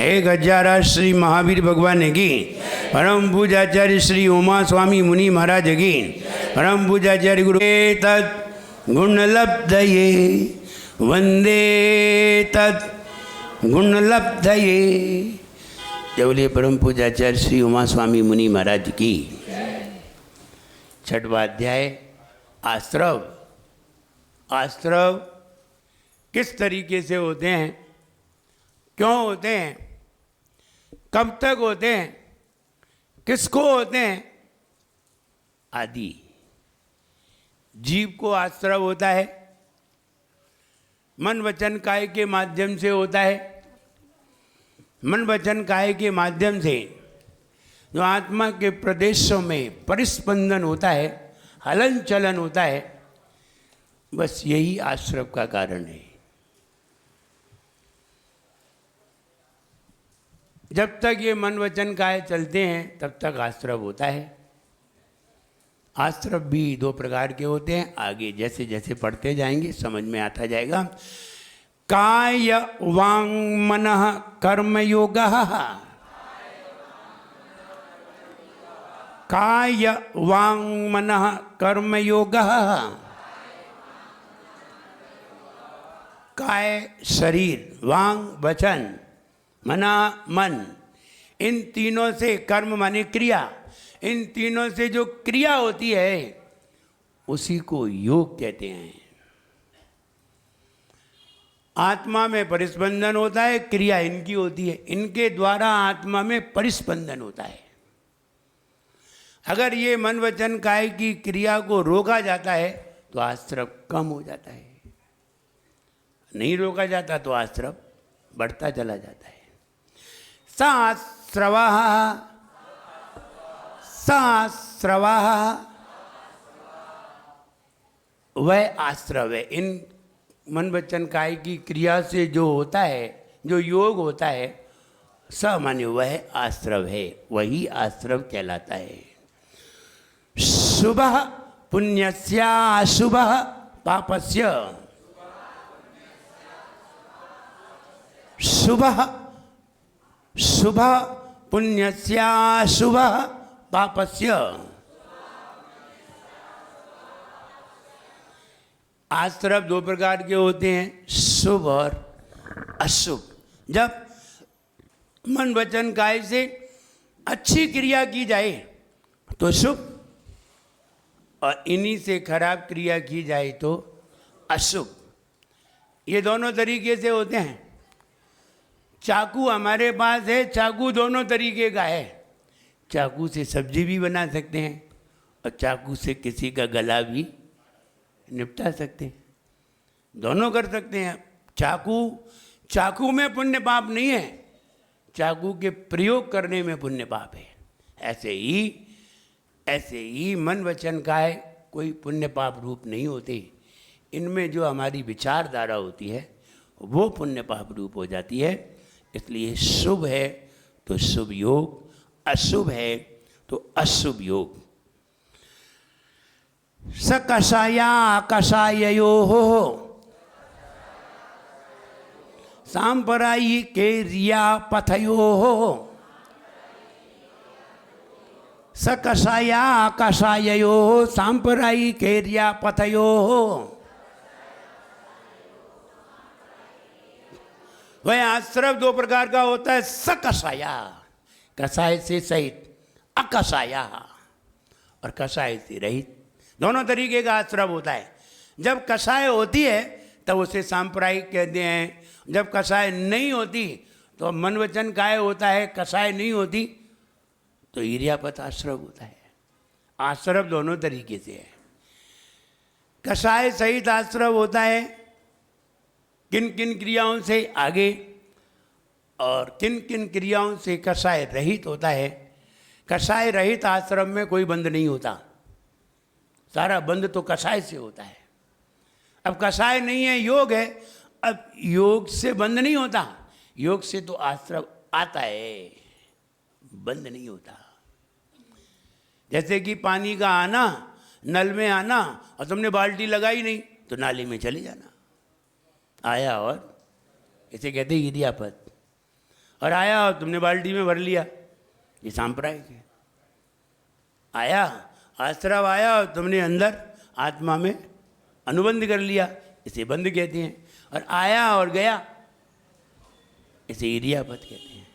1000 श्री महावीर भगवान की, परम पूजाचार्य श्री उमा स्वामी मुनि महाराज की, परम पूजाचार्य गुरु तत् गुणलब्धये वंदे तत् गुणलब्धये। जय बोलिए परम पूजाचार्य श्री उमा स्वामी मुनि महाराज की। 6वां अध्याय आश्रव। आश्रव किस तरीके से होते हैं, क्यों होते हैं, कब तक होते हैं, किसको होते हैं आदि। जीव को आश्रव होता है, मन वचन काय के माध्यम से होता है। मन वचन काय के माध्यम से जो आत्मा के प्रदेशों में परिस्पंदन होता है, हलन चलन होता है, बस यही आश्रव का कारण है। जब तक ये मन वचन काय चलते हैं तब तक आश्रव होता है। आश्रव भी 2 प्रकार के होते हैं, आगे जैसे जैसे पढ़ते जाएंगे समझ में आता जाएगा। काय वांग मनः कर्म योगः, काय वांग मनः कर्म योगः। काय शरीर, वांग वचन, मना मन, इन तीनों से कर्म माने क्रिया, इन तीनों से जो क्रिया होती है उसी को योग कहते हैं। आत्मा में परिस्पंदन होता है, क्रिया इनकी होती है, इनके द्वारा आत्मा में परिस्पंदन होता है। अगर ये मन वचन काय की क्रिया को रोका जाता है तो आश्रव कम हो जाता है, नहीं रोका जाता तो आश्रव बढ़ता चला जाता है। साश्रवः साश्रवः वह आश्रव है। इन मन वचन काय की क्रिया से जो होता है, जो योग होता है, स माने वह आश्रव है, वही आश्रव कहलाता है। शुभः पुण्यस्य अशुभः पापस्य, शुभः शुभः पुण्यस्य अशुभः पापस्य। आश्रव 2 प्रकार के होते हैं, शुभ और अशुभ। जब मन वचन काय से अच्छी क्रिया की जाए तो शुभ, और इन्हीं से खराब क्रिया की जाए तो अशुभ। ये दोनों तरीके से होते हैं। चाकू हमारे पास है, चाकू दोनों तरीके का है। चाकू से सब्जी भी बना सकते हैं और चाकू से किसी का गला भी निपटा सकते हैं, दोनों कर सकते हैं। चाकू में पुण्य पाप नहीं है, चाकू के प्रयोग करने में पुण्य पाप है। ऐसे ही मन वचन काय कोई पुण्य पाप रूप नहीं होते। इनमें जो हमारी विचारधारा होती है वो पुण्य पाप रूप हो जाती है। इसलिए शुभ है तो शुभ योग, अशुभ है तो अशुभ योग। सकषाया कषाययोः सांपरायिकैर्यापथयोः, सकषाया कषाययोः सांपरायिकैर्यापथयोः। वह आश्रव 2 प्रकार का होता है। सकषाया, कषाय से सहित, अकषाया और कषाय से रहित, दोनों तरीके का आश्रव होता है। जब कषाय होती है तब उसे सांप्रदायिक कहते हैं, जब कषाय नहीं होती तो मन वचन काय होता है, कषाय नहीं होती तो इर्यापथ आश्रव होता है। आश्रव दोनों तरीके से है। कषाय सहित आश्रव होता है किन किन क्रियाओं से आगे, और किन किन क्रियाओं से कषाय रहित होता है। कषाय रहित आश्रम में कोई बंध नहीं होता, सारा बंध तो कषाय से होता है। अब कषाय नहीं है, योग है। अब योग से बंध नहीं होता, योग से तो आश्रव आता है, बंद नहीं होता। जैसे कि पानी का आना, नल में आना और तुमने बाल्टी लगाई नहीं तो नाले में चले जाना, आया और इसे कहते हैं इर्यापथ। और आया और तुमने बाल्टी में भर लिया, ये सांप्रदायिक है। आया, आश्रव आया और तुमने अंदर आत्मा में अनुबंध कर लिया, इसे बंध कहते हैं। और आया और गया, इसे इरियापत कहते हैं।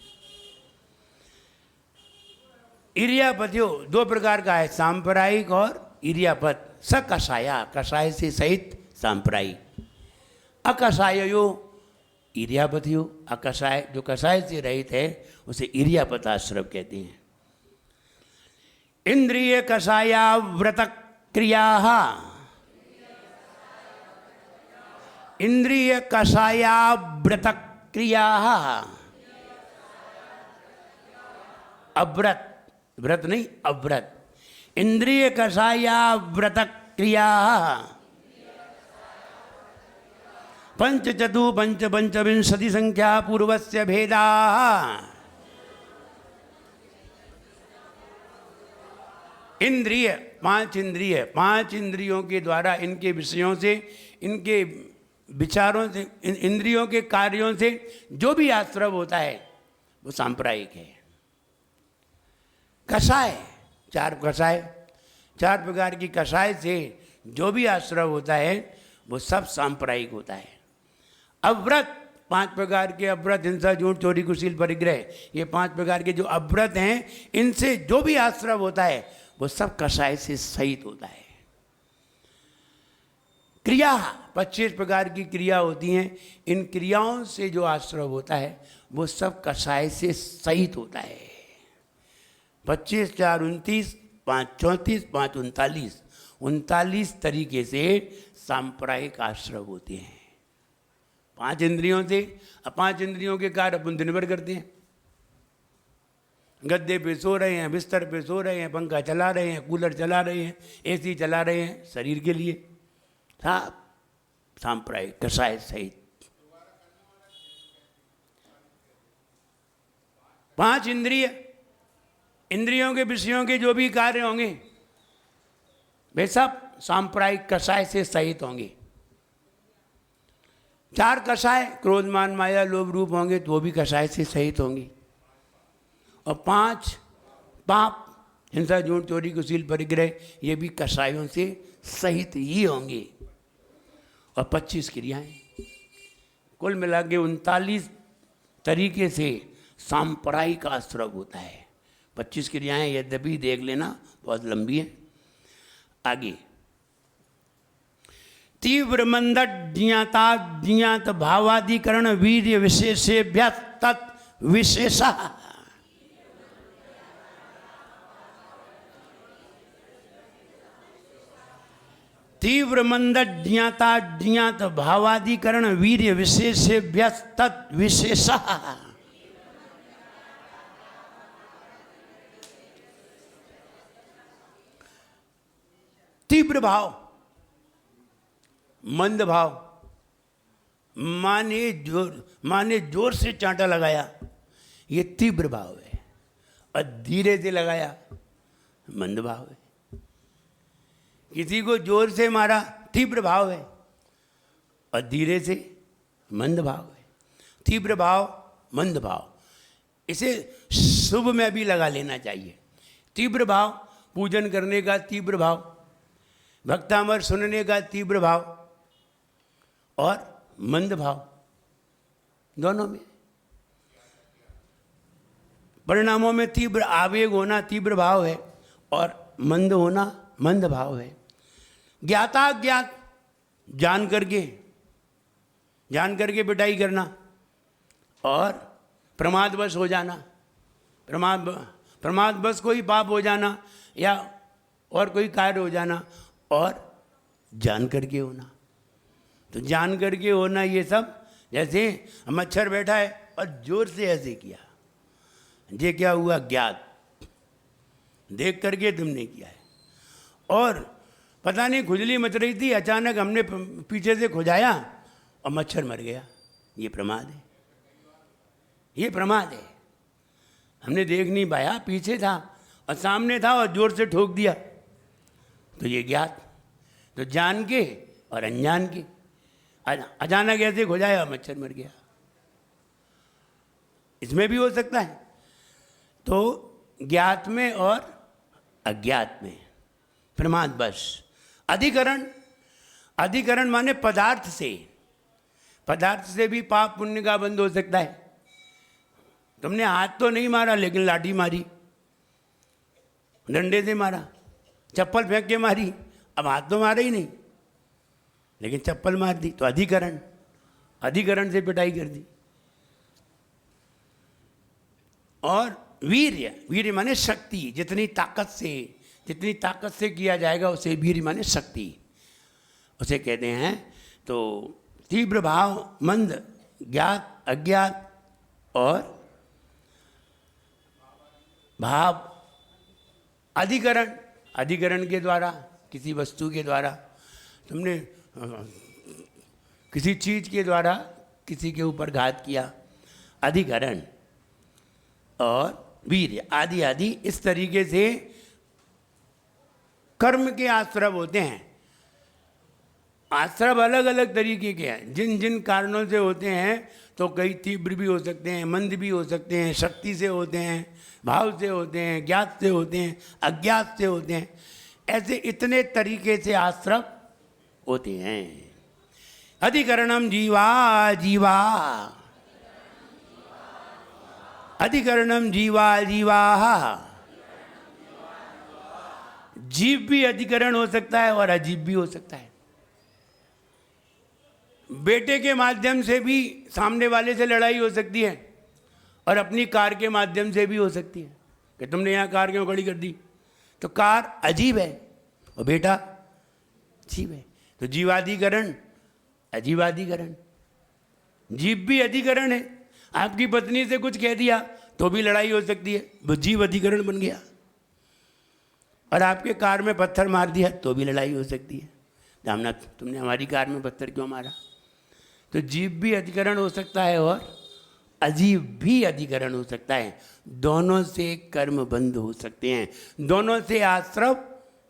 इरियापत्यो दो प्रकार का है, सांप्रदायिक और इरियापत। स कषाया, कषाय से सहित सांप्रदायिक। अकषायो इरियापत्यो, अकषाय जो कषाय से रहित है उसे इरियापत आश्रव कहते हैं। इंद्रिय कषाया व्रत क्रिया, इंद्रिय कषाया व्रत क्रिया। अव्रत, व्रत नहीं अव्रत। इंद्रिय कषाया व्रत क्रिया। पंच चतु पंच पंचविंशति संख्या पूर्वस्य भेदा। इंद्रिय, पांच इंद्रिय, पांच इंद्रियों के द्वारा, इनके विषयों से, इनके विचारों से, इंद्रियों के कार्यों से जो भी आश्रव होता है वो सांप्रदायिक है। कषाय, चार कषाय, चार प्रकार की कषाय से जो भी आश्रव होता है वो सब सांप्रदायिक होता है। अव्रत, पांच प्रकार के अव्रत, हिंसा, झूठ, चोरी, कुशील, परिग्रह, ये पांच प्रकार के जो अव्रत हैं, इनसे जो भी आश्रव होता है वो सब कषाय से सहित होता है। क्रिया, 25 प्रकार की क्रिया होती हैं, इन क्रियाओं से जो आश्रव होता है वो सब कषाय से सहित होता है। 25 4 29, 5 34, 5 39, 39 तरीके से सांप्रदायिक आश्रव होते हैं। पांच इंद्रियों से, अब पांच इंद्रियों के कार्य अपन दिन भर करते हैं। गद्दे पे सो रहे हैं, बिस्तर पे सो रहे हैं, पंखा चला रहे हैं, कूलर चला रहे हैं, एसी चला रहे हैं, शरीर के लिए सब सांप्रदायिक कषाय सहित। पांच इंद्रिय, इंद्रियों के विषयों के जो भी कार्य होंगे वे सब सांप्रदायिक कषाय से सहित होंगे। चार कषाय, क्रोध मान माया लोभ रूप होंगे तो वो भी कषाय से सहित होंगे। और पांच पाप, हिंसा, झूठ, चोरी, कुशील, परिग्रह, ये भी कषायों से सहित ही होंगे। और 25 क्रियाएं, कुल मिला के 39 तरीके से सांप्रदायिक आश्रव होता है। 25 क्रियाएं यद्यपि देख लेना बहुत लंबी है। आगे तीव्र मंद ज्ञाता ज्ञात भावाधिकरण वीर्य विशेषेभ्य तत् विशेष। तीव्र मंद ज्ञाता ज्ञात भावाधिकरण वीर्य विशेषेभ्य तत् विशेष। तीव्र भाव, मंद भाव, माने जोर से चांटा लगाया, ये तीव्र भाव है। और धीरे से लगाया, मंद भाव है। किसी को जोर से मारा, तीव्र भाव है। और धीरे से, मंद भाव है। तीव्र भाव, मंद भाव, इसे शुभ में भी लगा लेना चाहिए। तीव्र भाव, पूजन करने का तीव्र भाव, भक्तामर सुनने का तीव्र भाव, और मंद भाव, दोनों में। परिणामों में तीव्र आवेग होना तीव्र भाव है और मंद होना मंद भाव है। ज्ञाता ज्ञात, जान करके पिटाई करना, और प्रमादवश हो जाना, प्रमादवश कोई पाप हो जाना या और कोई कार्य हो जाना, और जान करके होना। तो जान करके होना ये सब, जैसे मच्छर बैठा है और जोर से ऐसे किया, ये क्या हुआ? ज्ञात, देख करके तुमने किया है। और पता नहीं खुजली मच रही थी, अचानक हमने पीछे से खुजाया और मच्छर मर गया, ये प्रमाद है। ये प्रमाद है। हमने देख नहीं पाया, पीछे था और सामने था और जोर से ठोक दिया, तो ये ज्ञात। तो जान के और अनजान के, अचानक ऐसे खुजाया, मच्छर मर गया। इसमें भी हो सकता है। तो ज्ञात में और अज्ञात में प्रमाद बस। अधिकरण, अधिकरण माने पदार्थ से, पदार्थ से भी पाप पुण्य का बंध हो सकता है। तुमने हाथ तो नहीं मारा लेकिन लाठी मारी, डंडे से मारा, चप्पल फेंक के मारी, अब हाथ तो मारा ही नहीं लेकिन चप्पल मार दी, तो अधिकरण, अधिकरण से पिटाई कर दी। और वीर्य, वीर्य माने शक्ति, जितनी ताकत से, जितनी ताकत से किया जाएगा उसे वीर्य माने शक्ति उसे कहते हैं। तो तीव्र भाव, मंद, ज्ञात, अज्ञात और भाव। अधिकरण, अधिकरण के द्वारा, किसी वस्तु के द्वारा, तुमने किसी चीज के द्वारा किसी के ऊपर घात किया, अधिकरण। और वीर्य आदि आदि, इस तरीके से कर्म के आश्रव होते हैं। आश्रव अलग अलग तरीके के हैं, जिन जिन कारणों से होते हैं। तो कई तीव्र भी हो सकते हैं, मंद भी हो सकते हैं, शक्ति से होते हैं, भाव से होते हैं, ज्ञात से होते हैं, अज्ञात से होते हैं। ऐसे इतने तरीके से आश्रव होते हैं। अधिकरणम जीवा जीवा, अधिकरणम जीवा जीवा। जीव भी अधिकरण हो सकता है और अजीब भी हो सकता है। बेटे के माध्यम से भी सामने वाले से लड़ाई हो सकती है और अपनी कार के माध्यम से भी हो सकती है कि तुमने यहाँ कार क्यों खड़ी कर दी, तो कार अजीब है और बेटा जीव है। तो जीवाधिकरण, अजीवाधिकरण। जीव भी अधिकरण है। आपकी पत्नी से कुछ कह दिया तो भी लड़ाई हो सकती है, वो जीव अधिकरण बन गया। और आपके कार में पत्थर मार दिया तो भी लड़ाई हो सकती है, दामना तुमने हमारी कार में पत्थर क्यों मारा। तो जीव भी अधिकरण हो सकता है और अजीब भी अधिकरण हो सकता है। दोनों से कर्म बंद हो सकते हैं, दोनों से आश्रव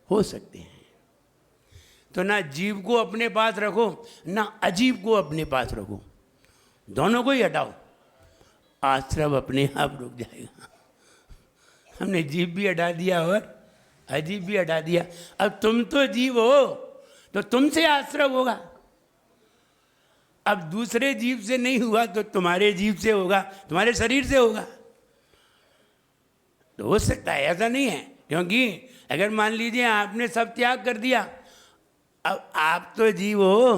हो सकते हैं। तो ना जीव को अपने पास रखो, ना अजीब को अपने पास रखो, दोनों को ही हटाओ, आश्रव अपने आप रुक जाएगा। हमने जीव भी हटा दिया और अजीब भी हटा दिया। अब तुम तो जीव हो तो तुमसे आश्रव होगा। अब दूसरे जीव से नहीं हुआ तो तुम्हारे जीव से होगा, तुम्हारे शरीर से होगा। तो हो सकता है, ऐसा नहीं है। क्योंकि अगर मान लीजिए आपने सब त्याग कर दिया, अब आप तो जीव हो,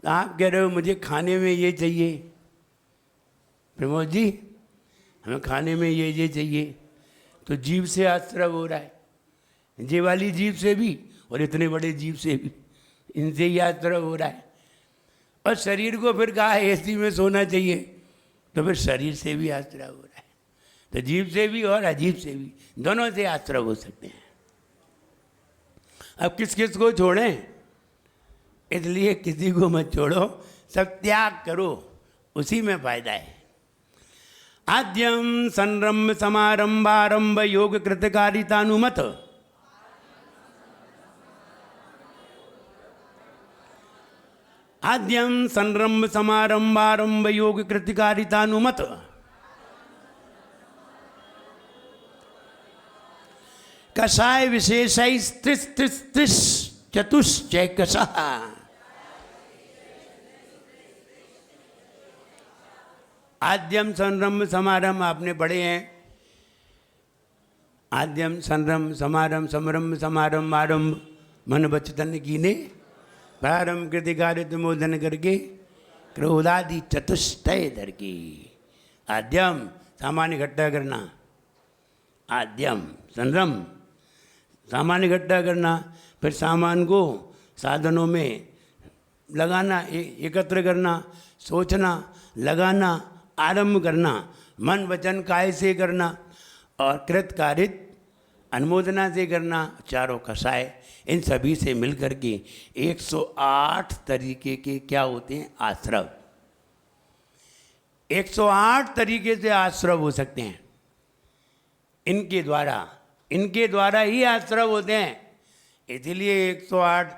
तो आप कह रहे हो मुझे खाने में ये चाहिए, प्रमोद जी हमें खाने में ये चाहिए, तो जीव से आश्रव हो रहा है। ये वाली जीव से भी और इतने बड़े जीव से भी, इनसे ही आश्रव हो रहा है। और शरीर को फिर कहा एसी में सोना चाहिए, तो फिर शरीर से भी आश्रव हो रहा है। तो जीव से भी और अजीब से भी, दोनों से आश्रव हो सकते हैं। अब किस किस को छोड़ें, इसलिए किसी को मत छोड़ो, सब त्याग करो, उसी में फायदा है। आद्यम संरम्भ समारंभारंभ योग कृतकारितानुमत, आद्यम संरम्भ समारंभारंभ योग कृतकारितानुमत, कषाय विशेषैस्त्रिस्त्रिस्त्रिश चतुश्चैकशः। आद्यम संरम्भ समारंभ आपने पढ़े हैं। आद्यम संरम्भ समारंभ समरम्भ समारंभ आरंभ मन बचतन कीने, प्रारंभ कृतिकारित मोदन करके क्रोधादि चतुष्टय धर की। आद्यम सामान इकट्ठा करना, आद्यम संरम्भ सामान इकट्ठा करना, फिर सामान को साधनों में लगाना, एकत्र करना, सोचना, लगाना, आरंभ करना, मन वचन काय से करना और कृत कारित अनुमोदना से करना, चारों कषाय, इन सभी से मिलकर के 108 तरीके के क्या होते हैं, आश्रव। 108 तरीके से आश्रव हो सकते हैं। इनके द्वारा ही आश्रव होते हैं। इसलिए 108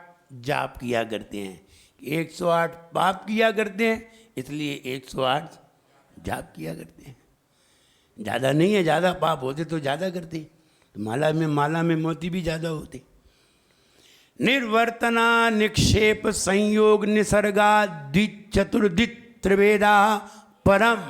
जाप किया करते हैं, 108 पाप किया करते हैं, इसलिए 108 जाप किया करते हैं। ज़्यादा नहीं है, ज़्यादा पाप होते तो ज़्यादा करते, तो माला में मोती भी ज़्यादा होते। निर्वर्तना निक्षेप संयोग निसर्गा चतुर्दित त्रिवेदा परम।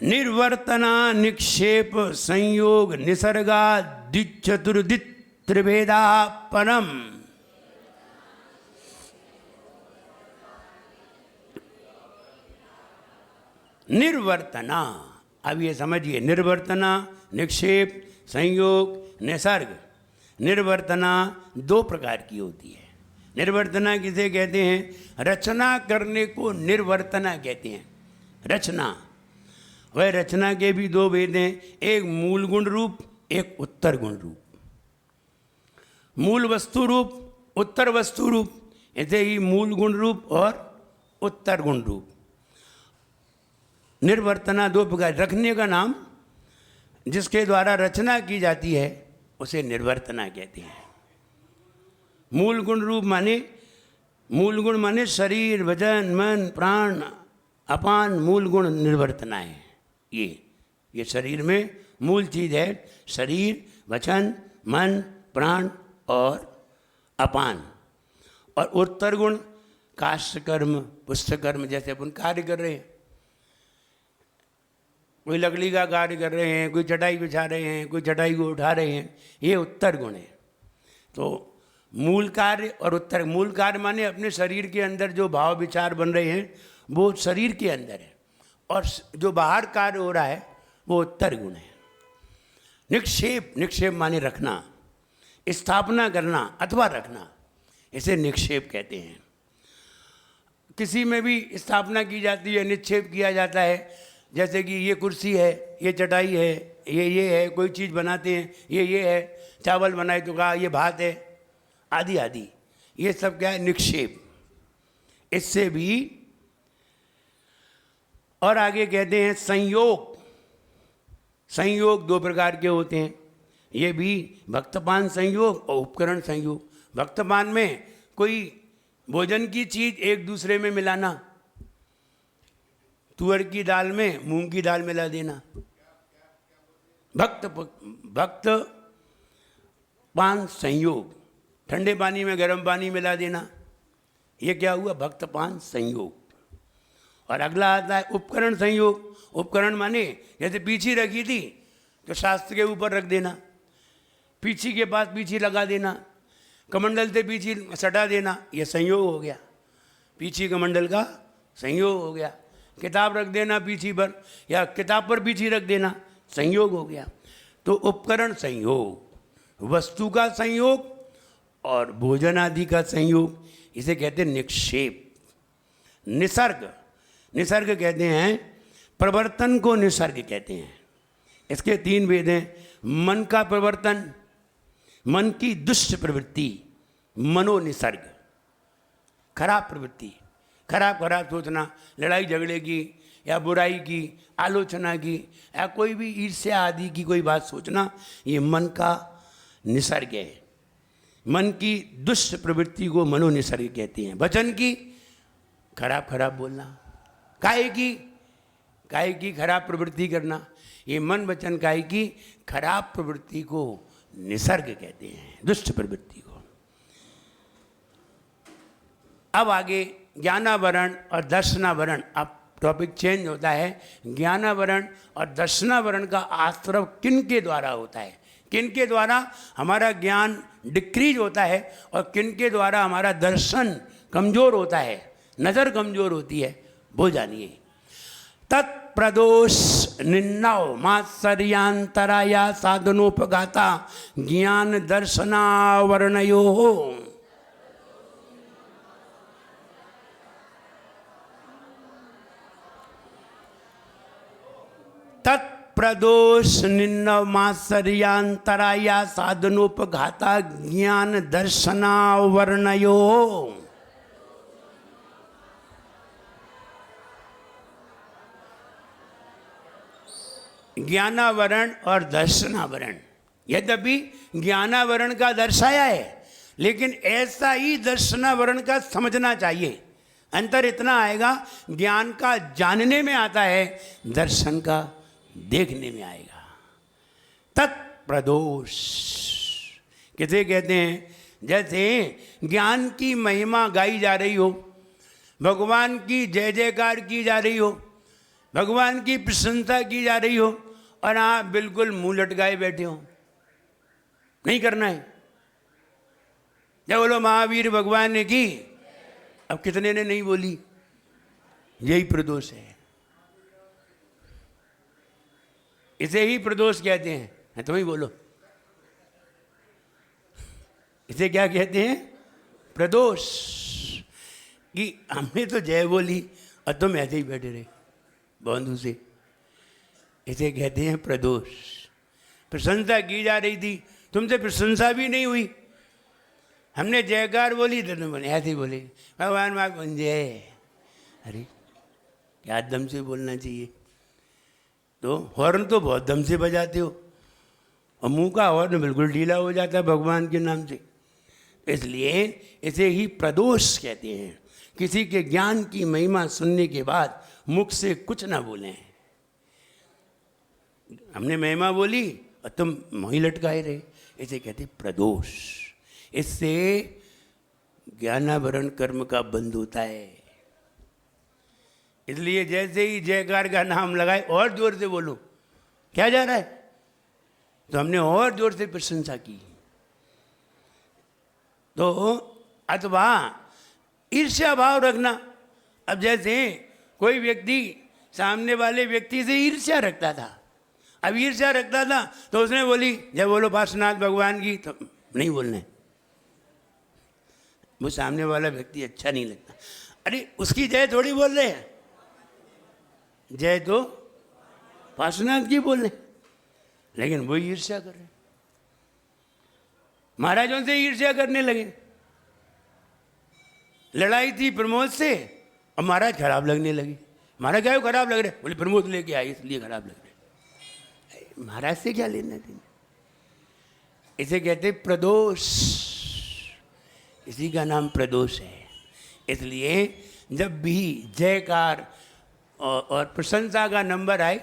निर्वर्तना निक्षेप संयोग निसर्गा चतुर्दित त्रिवेदा परम। निर्वर्तना, अब ये समझिए, निर्वर्तना निक्षेप संयोग निसर्ग। निर्वर्तना दो प्रकार की होती है। निर्वर्तना किसे कहते हैं? रचना करने को निर्वर्तना कहते हैं। रचना, वह रचना के भी दो भेद हैं, एक मूल गुण रूप, एक उत्तर गुण रूप। मूल वस्तु रूप, उत्तर वस्तु रूप, ऐसे ही मूल गुण रूप और उत्तर गुण रूप। निर्वर्तना दो प्रकार, रखने का नाम जिसके द्वारा रचना की जाती है उसे निर्वर्तना कहते हैं। मूल गुण रूप माने, मूल गुण माने शरीर, वजन, मन, प्राण, अपान, मूल गुण निर्वर्तना है। ये शरीर में मूल चीज़ है, शरीर, वचन, मन, प्राण और अपान। और उत्तर गुण काष्ठ कर्म, पुष्ट कर्म, जैसे अपन कार्य कर रहे हैं, कोई लकड़ी का कार्य कर रहे हैं, कोई चटाई बिछा रहे हैं, कोई चटाई को उठा रहे हैं, ये उत्तर गुण है। तो मूल कार्य और उत्तर, मूल कार्य माने अपने शरीर के अंदर जो भाव विचार बन रहे हैं वो शरीर के अंदर है, और जो बाहर कार्य हो रहा है वो उत्तर गुण है। निक्षेप, निक्षेप माने रखना, स्थापना करना अथवा रखना, इसे निक्षेप कहते हैं। किसी में भी स्थापना की जाती है, निक्षेप किया जाता है, जैसे कि ये कुर्सी है, ये चटाई है, ये है, कोई चीज़ बनाते हैं, ये है, चावल बनाए तो कहा ये भात है, आदि आदि, ये सब क्या है? निक्षेप। इससे भी और आगे कहते हैं संयोग। संयोग दो प्रकार के होते हैं, ये भी भक्तपान संयोग और उपकरण संयोग। भक्तपान में कोई भोजन की चीज़ एक दूसरे में मिलाना, तुअर की दाल में मूंग की दाल मिला देना, भक्त पान संयोग। ठंडे पानी में गर्म पानी मिला देना, ये क्या हुआ? भक्तपान संयोग। और अगला आता है उपकरण संयोग। उपकरण माने जैसे पीछी रखी थी तो शास्त्र के ऊपर रख देना, पीछी के पास पीछी लगा देना, कमंडल से पीछी सटा देना, ये संयोग हो गया। पीछी कमंडल का संयोग हो गया। किताब रख देना पीछी पर, या किताब पर पीछी रख देना, संयोग हो गया। तो उपकरण संयोग, वस्तु का संयोग और भोजन आदि का संयोग, इसे कहते हैं निक्षेप। निसर्ग, निसर्ग कहते हैं प्रवर्तन को, निसर्ग कहते हैं। इसके तीन भेद हैं, मन का प्रवर्तन, मन की दुष्ट प्रवृत्ति, मनो निसर्ग, खराब प्रवृत्ति, खराब खराब सोचना, लड़ाई झगड़े की या बुराई की, आलोचना की, या कोई भी ईर्ष्या आदि की कोई बात सोचना, ये मन का निसर्ग है। मन की दुष्ट प्रवृत्ति को मनो निसर्ग कहते हैं। वचन की खराब खराब बोलना, काय की खराब प्रवृत्ति करना, ये मन वचन काय की खराब प्रवृत्ति को निसर्ग कहते हैं, दुष्ट प्रवृत्ति को। अब आगे ज्ञानावरण और दर्शनावरण, अब टॉपिक चेंज होता है। ज्ञानावरण और दर्शनावरण का आश्रय किन के द्वारा होता है, किन के द्वारा हमारा ज्ञान डिक्रीज होता है और किन के द्वारा हमारा दर्शन कमजोर होता है, नज़र कमजोर होती है, वो जानिए। तत्प्रदोष निन्नव मात्सर्यांतराया साधनोपगाता ज्ञान दर्शनावरणयो। तत्प्रदोष निन्नव मात्सर्यांतराया साधनोपघाता ज्ञान दर्शनावरणयो। ज्ञानावरण और दर्शनावरण, यद्यपि ज्ञानावरण का दर्शाया है, लेकिन ऐसा ही दर्शनावरण का समझना चाहिए। अंतर इतना आएगा, ज्ञान का जानने में आता है, दर्शन का देखने में आएगा। तत्प्रदोष किसे कहते हैं? जैसे ज्ञान की महिमा गाई जा रही हो, भगवान की जय जयकार की जा रही हो, भगवान की प्रशंसा की जा रही हो, और आप बिल्कुल मुंह लटकाए बैठे हो। नहीं करना है। जब बोलो महावीर भगवान ने की, अब कितने ने नहीं बोली? यही प्रदोष है। इसे ही प्रदोष कहते हैं। तुम ही बोलो, इसे क्या कहते हैं? प्रदोष। कि हमने तो जय बोली और तुम ऐसे ही बैठे रहे बंधु से, इसे कहते हैं प्रदोष। प्रशंसा की जा रही थी, तुमसे प्रशंसा भी नहीं हुई। हमने जयकार बोली तो तुम बोले ऐसे ही बोले भगवान माँ जय। अरे क्या दम से बोलना चाहिए? तो हॉर्न तो बहुत दम से बजाते हो, और मुंह का हॉर्न बिल्कुल ढीला हो जाता है भगवान के नाम से। इसलिए इसे ही प्रदोष कहते हैं। किसी के ज्ञान की महिमा सुनने के बाद मुख से कुछ ना बोलें। हमने महिमा बोली और तुम मुँह ही लटकाए रहे, इसे कहते प्रदोष। इससे ज्ञानावरण कर्म का बंध होता है। इसलिए जैसे ही जयकार का नाम लगाए और जोर से बोलो, क्या जा रहा है? तो हमने और जोर से प्रशंसा की। तो अथवा ईर्ष्या भाव रखना। अब जैसे कोई व्यक्ति सामने वाले व्यक्ति से ईर्ष्या रखता था, अब ईर्ष्या रखता था तो उसने बोली जब बोलो पार्श्वनाथ भगवान की, तो नहीं बोलना है, वो सामने वाला व्यक्ति अच्छा नहीं लगता। अरे उसकी जय थोड़ी बोल रहे हैं, जय तो पार्श्वनाथ की बोल रहे, लेकिन वो ईर्ष्या कर रहे। महाराजों से ईर्ष्या करने लगे। लड़ाई थी प्रमोद से और महाराज खराब लगने लगे। महाराज क्या खराब लग रहे? बोले प्रमोद लेके आए इसलिए खराब लग रहे। महाराज से क्या लेना देना? इसे कहते प्रदोष। इसी का नाम प्रदोष है। इसलिए जब भी जयकार और प्रशंसा का नंबर आए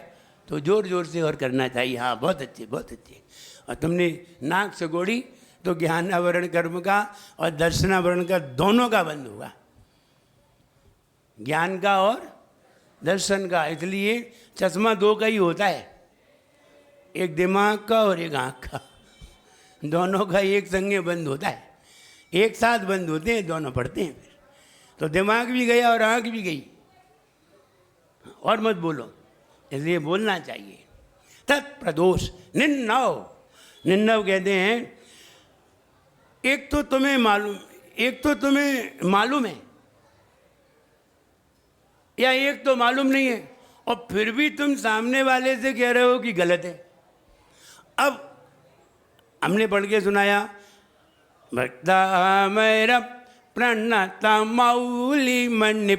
तो जोर जोर से और करना चाहिए। हाँ बहुत अच्छे बहुत अच्छे। और तुमने नाक सगोड़ी तो ज्ञानावरण कर्म का और दर्शनावरण का दोनों का बंद होगा, ज्ञान का और दर्शन का। इसलिए चश्मा दो का ही होता है, एक दिमाग का और एक आँख का, दोनों का एक संगे बंद होता है। एक साथ बंद होते हैं, दोनों पढ़ते हैं। फिर तो दिमाग भी गया और आँख भी गई। और मत बोलो, इसलिए बोलना चाहिए। तत्प्रदोष निन्नव। निन्नव कहते हैं एक तो तुम्हें मालूम है या एक तो मालूम नहीं है, और फिर भी तुम सामने वाले से कह रहे हो कि गलत है। अब हमने पढ़ के सुनाया, भक्ता मेरा प्रणता मौली मणि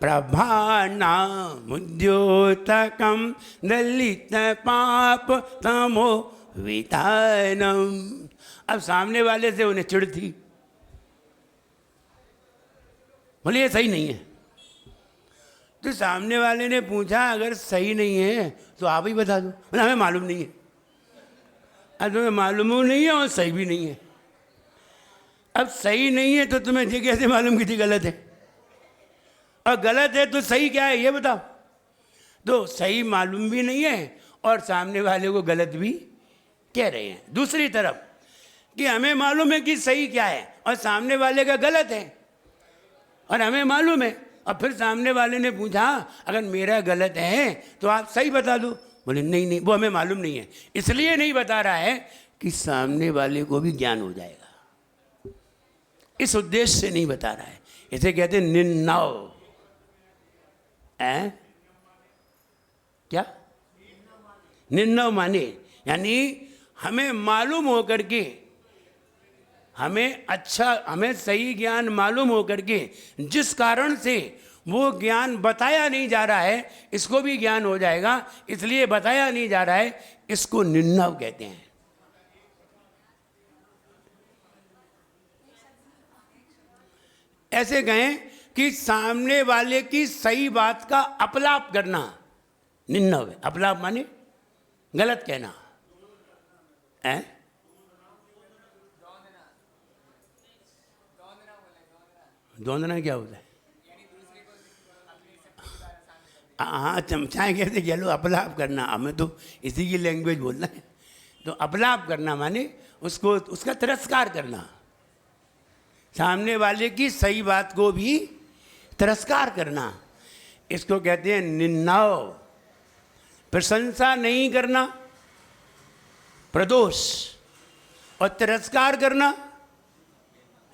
प्रभाना मुद्योतकम दलित पाप तमो वितानम। अब सामने वाले से उन्हें चिढ़ थी, बोले ये सही नहीं है। तो सामने वाले ने पूछा अगर सही नहीं है तो आप ही बता दो। बोले हमें मालूम नहीं है। अब तुम्हें मालूम नहीं है और सही भी नहीं है। अब सही नहीं है तो तुम्हें ये कैसे मालूम कि गलत है, और गलत है तो सही क्या है ये बताओ। तो सही मालूम भी नहीं है और सामने वाले को गलत भी कह रहे हैं। दूसरी तरफ कि हमें मालूम है कि सही क्या है और सामने वाले का गलत है, और हमें मालूम है, और फिर सामने वाले ने पूछा अगर मेरा गलत है तो आप सही बता दो। बोले नहीं नहीं वो हमें मालूम नहीं है, इसलिए नहीं बता रहा है कि सामने वाले को भी ज्ञान हो जाएगा, इस उद्देश्य से नहीं बता रहा है। इसे कहते हैं निन्नव। क्या निन्नव माने यानी हमें मालूम होकर के, हमें सही ज्ञान मालूम होकर के जिस कारण से वो ज्ञान बताया नहीं जा रहा है, इसको भी ज्ञान हो जाएगा, इसलिए बताया नहीं जा रहा है, इसको निन्नव कहते हैं। ऐसे कहें कि सामने वाले की सही बात का अपलाप करना निंदा है। अपलाप माने गलत कहना है। दोंदना क्या होता है? हाँ, चमचाएँ कहते चलो अपलाप करना, हमें तो इसी की लैंग्वेज बोलना है। तो अपलाप करना माने उसको, उसका तिरस्कार करना, सामने वाले की सही बात को भी तिरस्कार करना, इसको कहते हैं निंदाओ। प्रशंसा नहीं करना प्रदोष, और तिरस्कार करना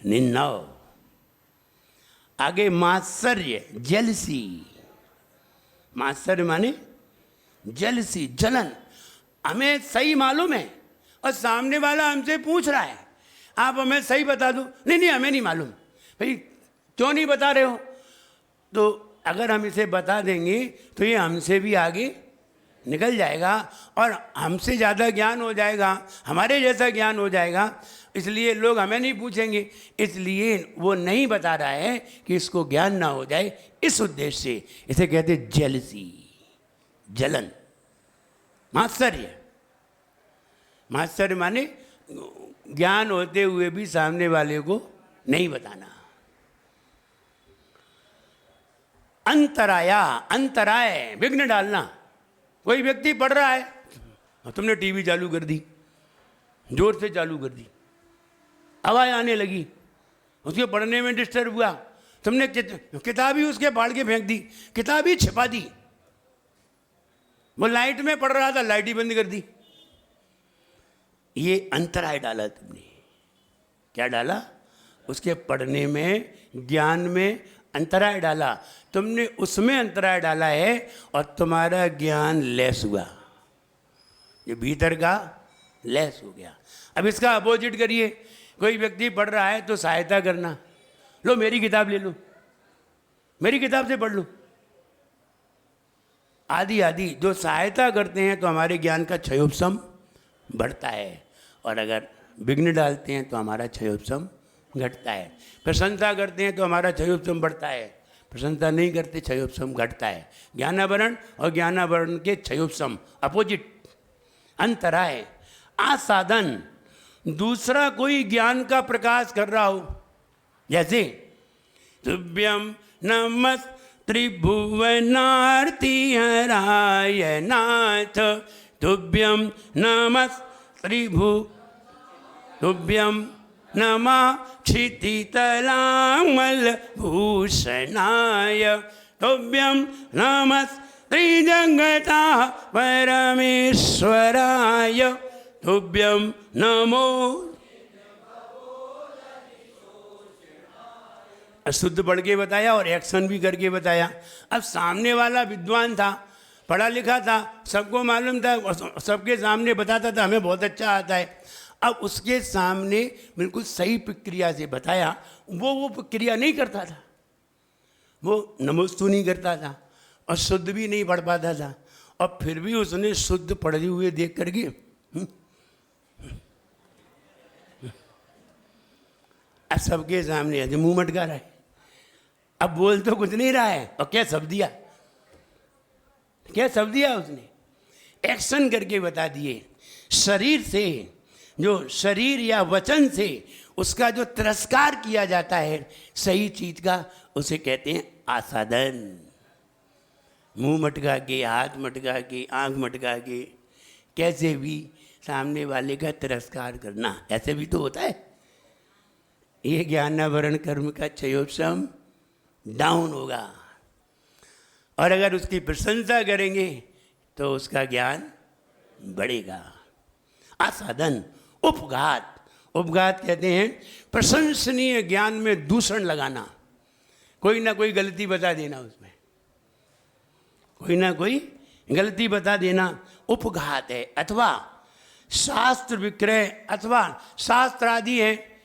निंदाओ। आगे मात्सर्य, जेलसी। मात्सर्य माने जेलसी, जलन। हमें सही मालूम है और सामने वाला हमसे पूछ रहा है, आप हमें सही बता दो। नहीं नहीं, हमें नहीं मालूम। भाई क्यों नहीं बता रहे हो? तो अगर हम इसे बता देंगे तो ये हमसे भी आगे निकल जाएगा और हमसे ज़्यादा ज्ञान हो जाएगा, हमारे जैसा ज्ञान हो जाएगा। इसलिए लोग हमें नहीं पूछेंगे, इसलिए वो नहीं बता रहा है कि इसको ज्ञान ना हो जाए, इस उद्देश्य से इसे कहते जेलसी, जलन। मात्सर्य, मात्सर्य माने ज्ञान होते हुए भी सामने वाले को नहीं बताना। अंतराया, अंतराय, विघ्न डालना। कोई व्यक्ति पढ़ रहा है, तुमने टीवी चालू कर दी, जोर से चालू कर दी, आवाज आने लगी, उसके पढ़ने में डिस्टर्ब हुआ, तुमने किताब ही उसके फाड़ के फेंक दी, किताब ही छिपा दी। वो लाइट में पढ़ रहा था, लाइट ही बंद कर दी। ये अंतराय डाला तुमने। क्या डाला? उसके पढ़ने में, ज्ञान में अंतराय डाला। तुमने उसमें अंतराय डाला है और तुम्हारा ज्ञान लेस हुआ, ये भीतर का लेस हो गया। अब इसका अपोजिट करिए। कोई व्यक्ति पढ़ रहा है तो सहायता करना, लो मेरी किताब ले लो, मेरी किताब से पढ़ लो, आदि आदि। जो सहायता करते हैं तो हमारे ज्ञान का क्षयोपशम बढ़ता है, और अगर विघ्न डालते हैं तो हमारा क्षयोपशम घटता है। प्रशंसा करते हैं तो हमारा क्षयोपशम बढ़ता है, प्रशंसा नहीं करते क्षयोपशम घटता है। ज्ञानावरण और ज्ञानावरण के क्षयोपशम अपोजिट, अंतराय। आसाधन, दूसरा कोई ज्ञान का प्रकाश कर रहा हो, जैसे तुभ्यम नमस् त्रिभुवनार्ति हराय नाथ, तुभ्यम नमस् तुभ्यम नमः क्षितितलामल भूषणाय, तुभ्यम नमस् त्रिजगता परमेश्वराय, तुभ्यम नमो। शुद्ध पढ़ के बताया और एक्शन भी करके बताया। अब सामने वाला विद्वान था, पढ़ा लिखा था, सबको मालूम था, सबके सामने बताता था हमें बहुत अच्छा आता है। अब उसके सामने बिल्कुल सही प्रक्रिया से बताया, वो प्रक्रिया नहीं करता था, वो नमोस्तु नहीं करता था और शुद्ध भी नहीं पढ़ पाता था। और फिर भी उसने शुद्ध पढ़े हुए देख करके अब सबके सामने ऐसे मुंह मटका रहा है। अब बोल तो कुछ नहीं रहा है, और क्या सब दिया, क्या सब दिया उसने, एक्शन करके बता दिए। शरीर से, जो शरीर या वचन से उसका जो तिरस्कार किया जाता है सही चीज का, उसे कहते हैं आसादन। मुंह मटका के, हाथ मटका के, आंख मटका के, कैसे भी सामने वाले का तिरस्कार करना, ऐसे भी तो होता है। ये ज्ञानावरण कर्म का क्षयोपशम डाउन होगा, और अगर उसकी प्रशंसा करेंगे तो उसका ज्ञान बढ़ेगा। आसाधन, उपघात। उपघात कहते हैं प्रशंसनीय ज्ञान में दूषण लगाना, कोई ना कोई गलती बता देना, उसमें कोई ना कोई गलती बता देना, उपघात है। अथवा शास्त्र विक्रय, अथवा शास्त्र आदि है,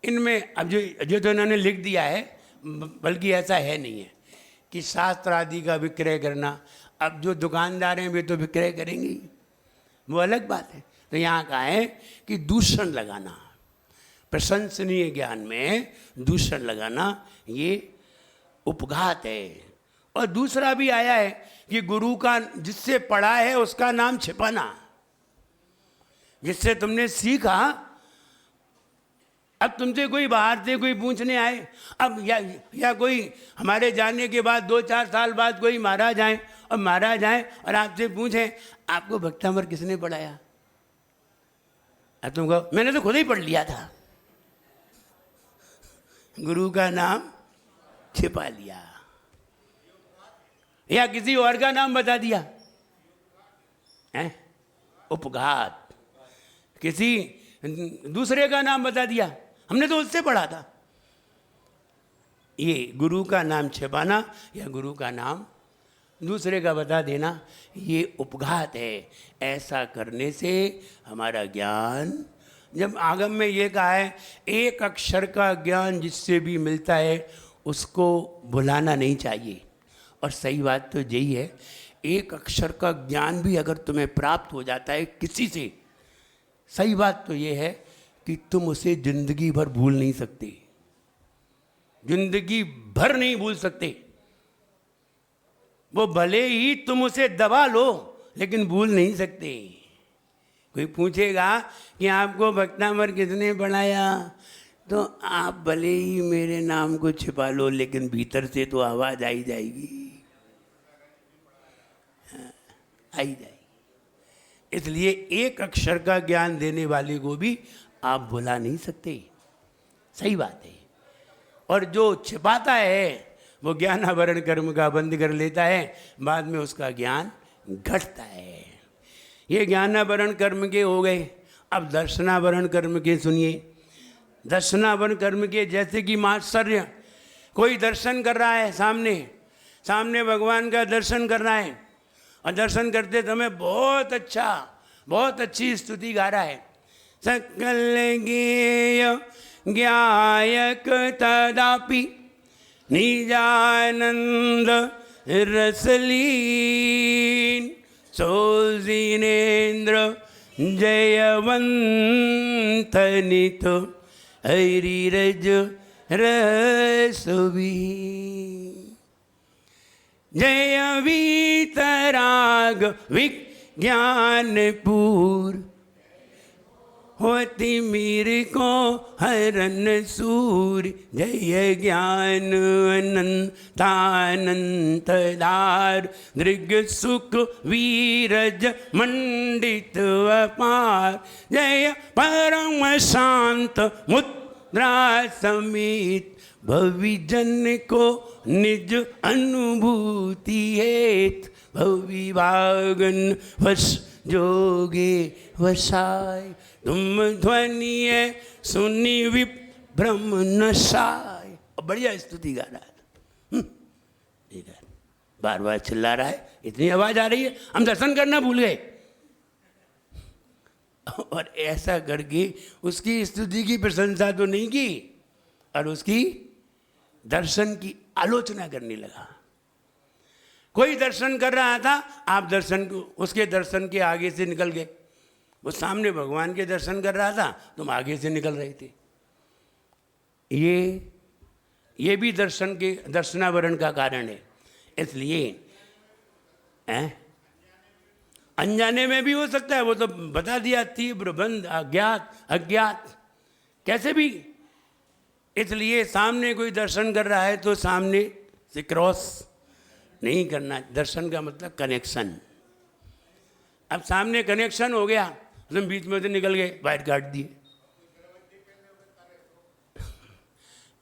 इनमें अब जो तो इन्होंने लिख दिया है, बल्कि ऐसा है नहीं है कि शास्त्र आदि का विक्रय करना। अब जो दुकानदार हैं वे तो विक्रय करेंगे ही, वो अलग बात है। तो यहाँ कहा है कि दूषण लगाना, प्रशंसनीय ज्ञान में दूषण लगाना ये उपघात है। और दूसरा भी आया है कि गुरु का, जिससे पढ़ा है उसका नाम छिपाना। जिससे तुमने सीखा, अब तुमसे कोई बाहर से कोई पूछने आए, अब या कोई हमारे जाने के बाद 2-4 साल बाद कोई महाराज आए और महाराज आए और आपसे पूछें आपको भक्तामृत किसने पढ़ाया? अब तुम कहो मैंने तो खुद ही पढ़ लिया था। गुरु का नाम छिपा लिया या किसी और का नाम बता दिया है, उपघात। किसी दूसरे का नाम बता दिया, हमने तो उससे पढ़ा था। ये गुरु का नाम छिपाना या गुरु का नाम दूसरे का बता देना, ये उपघात है। ऐसा करने से हमारा ज्ञान, जब आगम में ये कहा है एक अक्षर का ज्ञान जिससे भी मिलता है उसको भुलाना नहीं चाहिए। और सही बात तो यही है, एक अक्षर का ज्ञान भी अगर तुम्हें प्राप्त हो जाता है किसी से, सही बात तो ये है कि तुम उसे जिंदगी भर भूल नहीं सकते, जिंदगी भर नहीं भूल सकते। वो भले ही तुम उसे दबा लो लेकिन भूल नहीं सकते। कोई पूछेगा कि आपको भक्तामृत किसने पढ़ाया, तो आप भले ही मेरे नाम को छिपा लो लेकिन भीतर से तो आवाज आई जाएगी, आई जाएगी। इसलिए एक अक्षर का ज्ञान देने वाले को भी आप भुला नहीं सकते, सही बात है। और जो छिपाता है वो ज्ञानावरण कर्म का बंद कर लेता है, बाद में उसका ज्ञान घटता है। ये ज्ञानावरण कर्म के हो गए। अब दर्शनावरण कर्म के सुनिए। दर्शनावरण कर्म के जैसे कि मात्सर्य, कोई दर्शन कर रहा है, सामने सामने भगवान का दर्शन कर रहा है और दर्शन करते समय बहुत अच्छा, बहुत अच्छी स्तुति गा रहा है। सकल गेय ज्ञायक तदापि निजानंद रसलीन, सोजिनेन्द्र जयवंतनित हरिरज रसवी, जय वीतराग विज्ञानपूर, होती मीर को हरन सूर, जय ज्ञान अनंतानंतदार, दृग सुख वीरज मंडित अपार, जय परम शांत मुद्रा समेत, भविजन को निज अनुभूति हेत, भविभागन वश जोगे वसाय, तुम ध्वनि है सुनी विभ्रम नशाय। बढ़िया स्तुति गा रहा है, बार बार चिल्ला रहा है, इतनी आवाज आ रही है, हम दर्शन करना भूल गए। और ऐसा करके उसकी स्तुति की प्रशंसा तो नहीं की और उसकी दर्शन की आलोचना करने लगा। कोई दर्शन कर रहा था, आप दर्शन को, उसके दर्शन के आगे से निकल गए। वो सामने भगवान के दर्शन कर रहा था, तुम आगे से निकल रहे थे। ये भी दर्शन के, दर्शनावरण का कारण है। इसलिए अनजाने में भी हो सकता है, वो तो बता दिया, तीव्र बंध, अज्ञात अज्ञात, कैसे भी। इसलिए सामने कोई दर्शन कर रहा है तो सामने से क्रॉस नहीं करना। दर्शन का मतलब कनेक्शन। अब सामने कनेक्शन हो गया, तुम बीच में से निकल गए, बाहर काट दिए।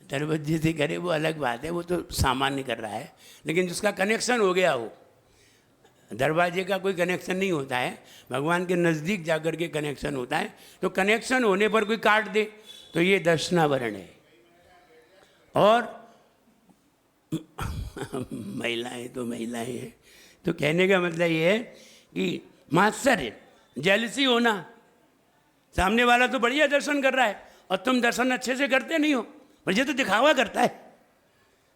दरवाजे से करे वो अलग बात है, वो तो सामान्य कर रहा है, लेकिन जिसका कनेक्शन हो गया हो, दरवाजे का कोई कनेक्शन नहीं होता है, भगवान के नज़दीक जाकर के कनेक्शन होता है। तो कनेक्शन होने पर कोई काट दे तो ये दर्शनावरण है। और महिलाएं तो महिलाएं हैं, तो कहने का मतलब ये है कि मात्सर्य, जेलसी होना। सामने वाला तो बढ़िया दर्शन कर रहा है और तुम दर्शन अच्छे से करते नहीं हो, पर ये तो दिखावा करता है।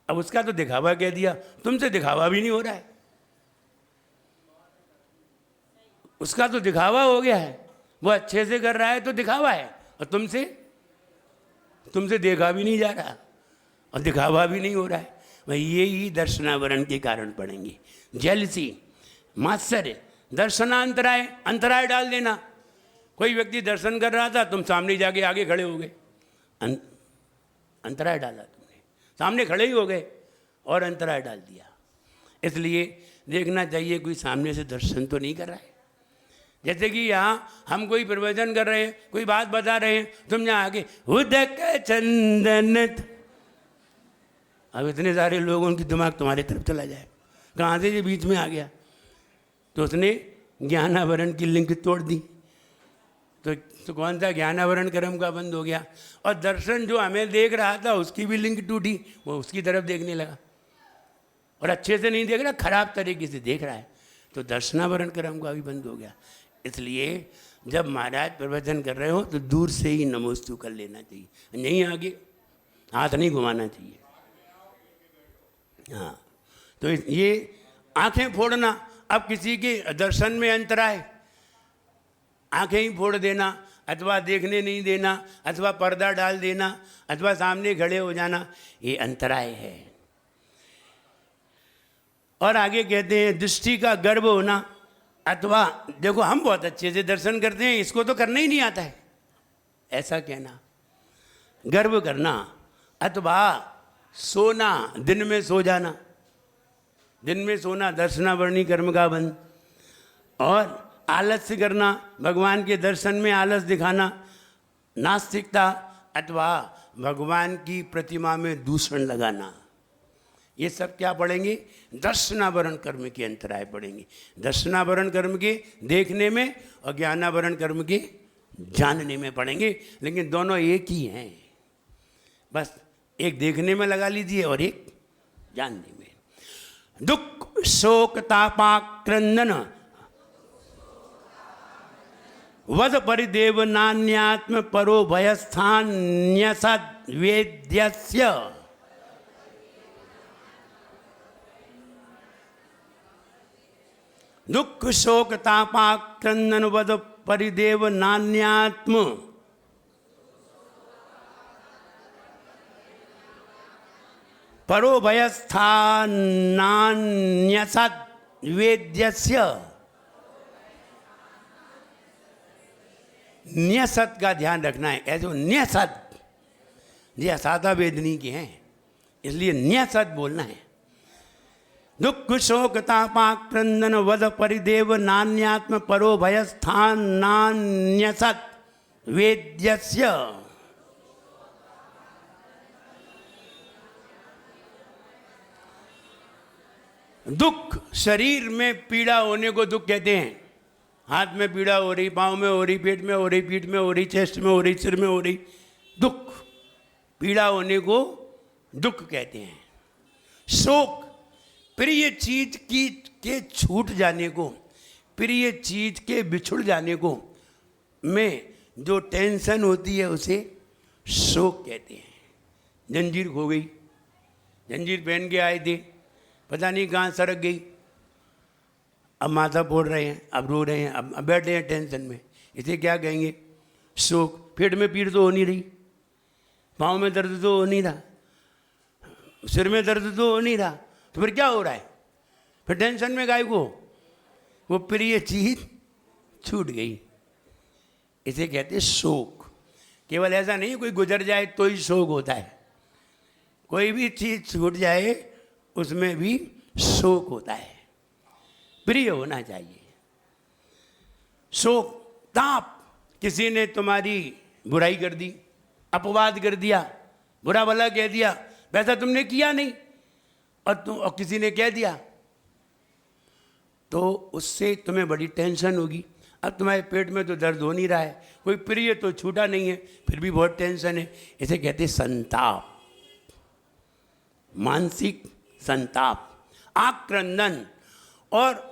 अब उसका तो दिखावा कह दिया, तुमसे दिखावा भी नहीं हो रहा है, उसका तो दिखावा हो गया है। वो अच्छे से कर रहा है तो दिखावा है, और तुमसे तुमसे देखा भी नहीं जा रहा और दिखावा भी नहीं हो रहा है। वह ये ही दर्शनावरण के कारण पड़ेंगे। जेलसी, मात्सर्य, दर्शनांतराय, अंतराय डाल देना। कोई व्यक्ति दर्शन कर रहा था, तुम सामने जाके आगे खड़े हो गए, अंतराय डाला तुमने, सामने खड़े ही हो गए और अंतराय डाल दिया। इसलिए देखना चाहिए कोई सामने से दर्शन तो नहीं कर रहा है। जैसे कि यहाँ हम कोई प्रवचन कर रहे हैं, कोई बात बता रहे हैं, तुम यहाँ आगे उदक चंदन, अब इतने सारे लोगों की दिमाग तुम्हारे तरफ चला जाए, कहाँ से ये बीच में आ गया? तो उसने ज्ञानावरण की लिंक तोड़ दी। तो कौन सा ज्ञानावरण कर्म का बंद हो गया, और दर्शन जो हमें देख रहा था उसकी भी लिंक टूटी, वो उसकी तरफ देखने लगा और अच्छे से नहीं देख रहा, खराब तरीके से देख रहा है, तो दर्शनावरण कर्म का भी बंद हो गया। इसलिए जब महाराज प्रवचन कर रहे हो तो दूर से ही नमोस्तु कर लेना चाहिए, नहीं आगे हाथ नहीं घुमाना चाहिए। हाँ, तो ये आंखें फोड़ना, अब किसी के दर्शन में अंतराय, आंखें ही फोड़ देना, अथवा देखने नहीं देना, अथवा पर्दा डाल देना, अथवा सामने खड़े हो जाना, ये अंतराय है। और आगे कहते हैं दृष्टि का गर्व होना, अथवा देखो हम बहुत अच्छे से दर्शन करते हैं, इसको तो करना ही नहीं आता है, ऐसा कहना, गर्व करना, अथवा सोना, दिन में सो जाना, दिन में सोना दर्शनावरणी कर्म का बंद, और आलस्य करना, भगवान के दर्शन में आलस दिखाना, नास्तिकता, अथवा भगवान की प्रतिमा में दूषण लगाना, ये सब क्या पड़ेंगे? दर्शनावरण कर्म के अंतराय पड़ेंगे। दर्शनावरण कर्म के देखने में और ज्ञानावरण कर्म के जानने में पड़ेंगे, लेकिन दोनों एक ही हैं, बस एक देखने में लगा लीजिए और एक जानने में। दुख शोक तापाक्रंदन वद परिदेव नान्यात्म परो भयस्थान्यसद वेद्यस्य दुख शोक तापाक्रंदन वद परिदेव नान्यात्म परो भयस्थान्यसद वेद्यस्य। न्यसत का ध्यान रखना है, ऐसे न्यसत ये असाधा वेदनी के हैं, इसलिए न्यसत बोलना है। दुख शोक तापाक्रंदन वद परिदेव नान्यात्म परो भयस्थान नान्यसत वेद्यस्य। दुख, शरीर में पीड़ा होने को दुख कहते हैं। हाथ में पीड़ा हो रही, पाँव में हो रही, पेट में हो रही, पीठ में हो रही, चेस्ट में हो रही, सिर में हो रही, दुख, पीड़ा होने को दुख कहते हैं। शोक, प्रिय चीज की के छूट जाने को, प्रिय चीज के बिछुड़ जाने को में जो टेंशन होती है उसे शोक कहते हैं। जंजीर खो गई, जंजीर पहन के आए थे, पता नहीं कहाँ सरक गई, अब माथा फोड़ रहे हैं, अब रो रहे हैं, अब बैठे हैं टेंशन में, इसे क्या कहेंगे? शोक। पेट में पीड़ तो हो नहीं रही, पाँव में दर्द तो हो नहीं रहा, सिर में दर्द तो हो नहीं रहा, तो फिर क्या हो रहा है? फिर टेंशन में गायब हो, वो प्रिय चीज छूट गई, इसे कहते हैं शोक। केवल ऐसा नहीं कोई गुजर जाए तो ही शोक होता है, कोई भी चीज छूट जाए उसमें भी शोक होता है, प्रिय होना चाहिए। शोक, ताप, किसी ने तुम्हारी बुराई कर दी, अपवाद कर दिया, बुरा भला कह दिया, वैसा तुमने किया नहीं और किसी ने कह दिया, तो उससे तुम्हें बड़ी टेंशन होगी। अब तुम्हारे पेट में तो दर्द हो नहीं रहा है, कोई प्रिय तो छूटा नहीं है, फिर भी बहुत टेंशन है, इसे कहते संताप, मानसिक संताप, आक्रंदन, और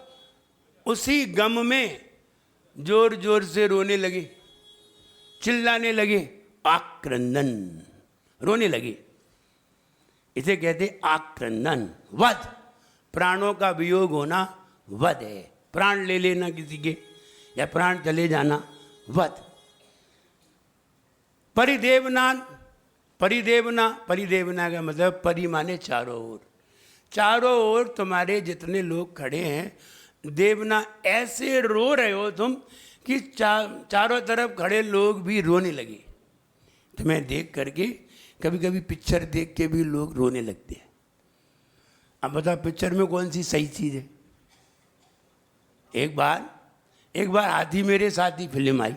उसी गम में जोर जोर से रोने लगे, चिल्लाने लगे, आक्रंदन, रोने लगे, इसे कहते आक्रंदन। वध, प्राणों का वियोग होना वध है, प्राण ले लेना किसी के या प्राण चले जाना, वध। परिदेवनान, परिदेवना, परिदेवना का मतलब परि माने चारों ओर, चारों ओर तुम्हारे जितने लोग खड़े हैं, देवना ऐसे रो रहे हो तुम कि चारों तरफ खड़े लोग भी रोने लगे। तुम्हें देख करके कभी कभी पिक्चर देख के भी लोग रोने लगते हैं। अब बताओ पिक्चर में कौन सी सही चीज़ है? एक बार हाथी मेरे साथ ही फिल्म आई।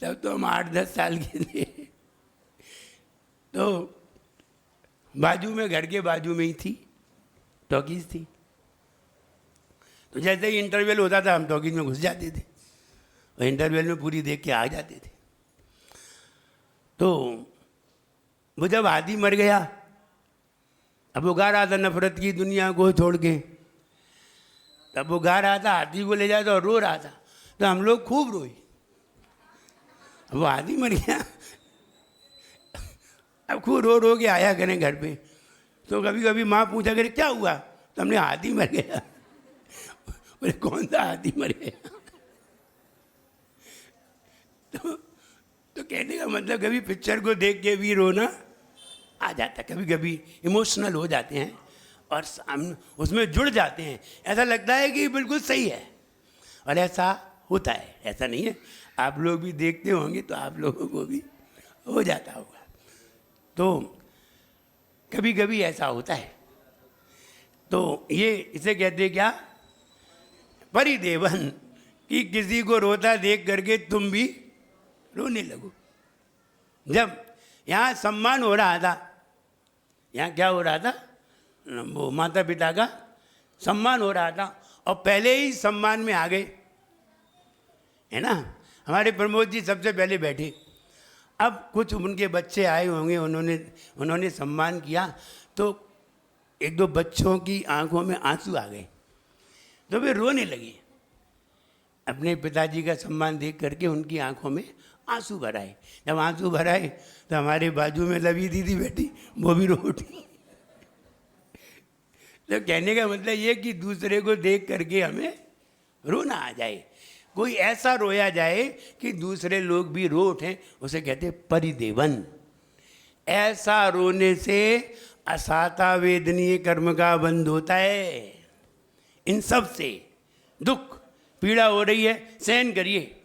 तब तो हम 8-10 साल के थे। तो बाजू में, घर के बाजू में ही थी टॉकीज थी। तो जैसे ही इंटरवल होता था हम टॉकीज में घुस जाते थे और इंटरवल में पूरी देख के आ जाते थे। तो वो जब हाथी मर गया, अब वो गा रहा था नफरत की दुनिया को छोड़ के, तब वो गा रहा था, हाथी को ले जाता और रो रहा था। तो हम लोग खूब रोए। अब वो हाथी मर गया, अब खूब रो रो के आया करें घर पे। तो कभी कभी माँ पूछा करे क्या हुआ, तो हमने हाथी मर गया। बोले कौन सा हाथी मर गया? तो कहने का मतलब कभी पिक्चर को देख के भी रोना आ जाता, कभी कभी इमोशनल हो जाते हैं और उसमें जुड़ जाते हैं। ऐसा लगता है कि बिल्कुल सही है, और ऐसा होता है, ऐसा नहीं है। आप लोग भी देखते होंगे तो आप लोगों को भी हो जाता होगा। तो कभी कभी ऐसा होता है। तो ये इसे कहते हैं क्या? परिदेवन, कि किसी को रोता देख करके तुम भी रोने लगो। जब यहाँ सम्मान हो रहा था, यहाँ क्या हो रहा था? वो माता पिता का सम्मान हो रहा था और पहले ही सम्मान में आ गए, है ना। हमारे प्रमोद जी सबसे पहले बैठे। अब कुछ उनके बच्चे आए होंगे, उन्होंने सम्मान किया, तो एक दो बच्चों की आंखों में आंसू आ गए, तो वे रोने लगे। अपने पिताजी का सम्मान देख करके उनकी आंखों में आंसू भर आए। जब आंसू भर आए तो हमारे बाजू में लवी दीदी बैठी, वो भी रो उठी। तो कहने का मतलब ये कि दूसरे को देख करके हमें रोना आ जाए, कोई ऐसा रोया जाए कि दूसरे लोग भी रो उठें, उसे कहते परिदेवन। ऐसा रोने से असाता वेदनीय कर्म का बंध होता है। इन सब से दुख पीड़ा हो रही है, सहन करिए,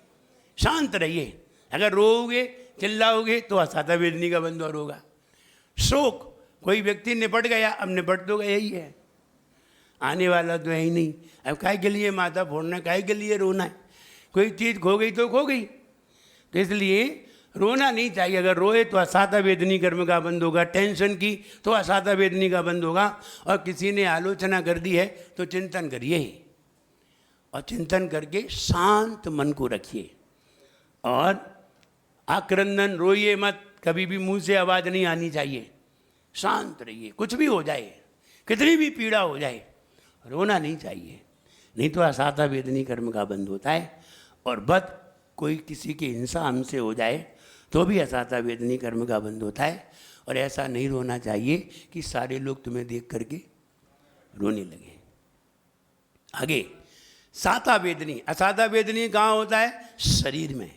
शांत रहिए। अगर रोओगे चिल्लाओगे तो असाता वेदनी का बंध और होगा। शोक, कोई व्यक्ति निपट गया, अब निपट तो गया ही है, आने वाला तो है ही नहीं। अब काहे के लिए माथा फोड़ना, काहे के लिए रोना है? कोई चीज़ खो गई तो खो गई, तो इसलिए रोना नहीं चाहिए। अगर रोए तो असाता वेदनी कर्म का बंद होगा, टेंशन की तो असाता वेदनी का बंद होगा। और किसी ने आलोचना कर दी है तो चिंतन करिए, और चिंतन करके शांत मन को रखिए और आक्रंदन, रोइए मत, कभी भी मुंह से आवाज़ नहीं आनी चाहिए। शांत रहिए, कुछ भी हो जाए, कितनी भी पीड़ा हो जाए, रोना नहीं चाहिए, नहीं तो असाता वेदनी कर्म का बंद होता है। और बद कोई किसी की हिंसा हमसे हो जाए तो भी असाता वेदनी कर्म का बंद होता है। और ऐसा नहीं रोना चाहिए कि सारे लोग तुम्हें देख करके रोने लगे। आगे साता वेदनी, असाता वेदनी कहाँ होता है? शरीर में।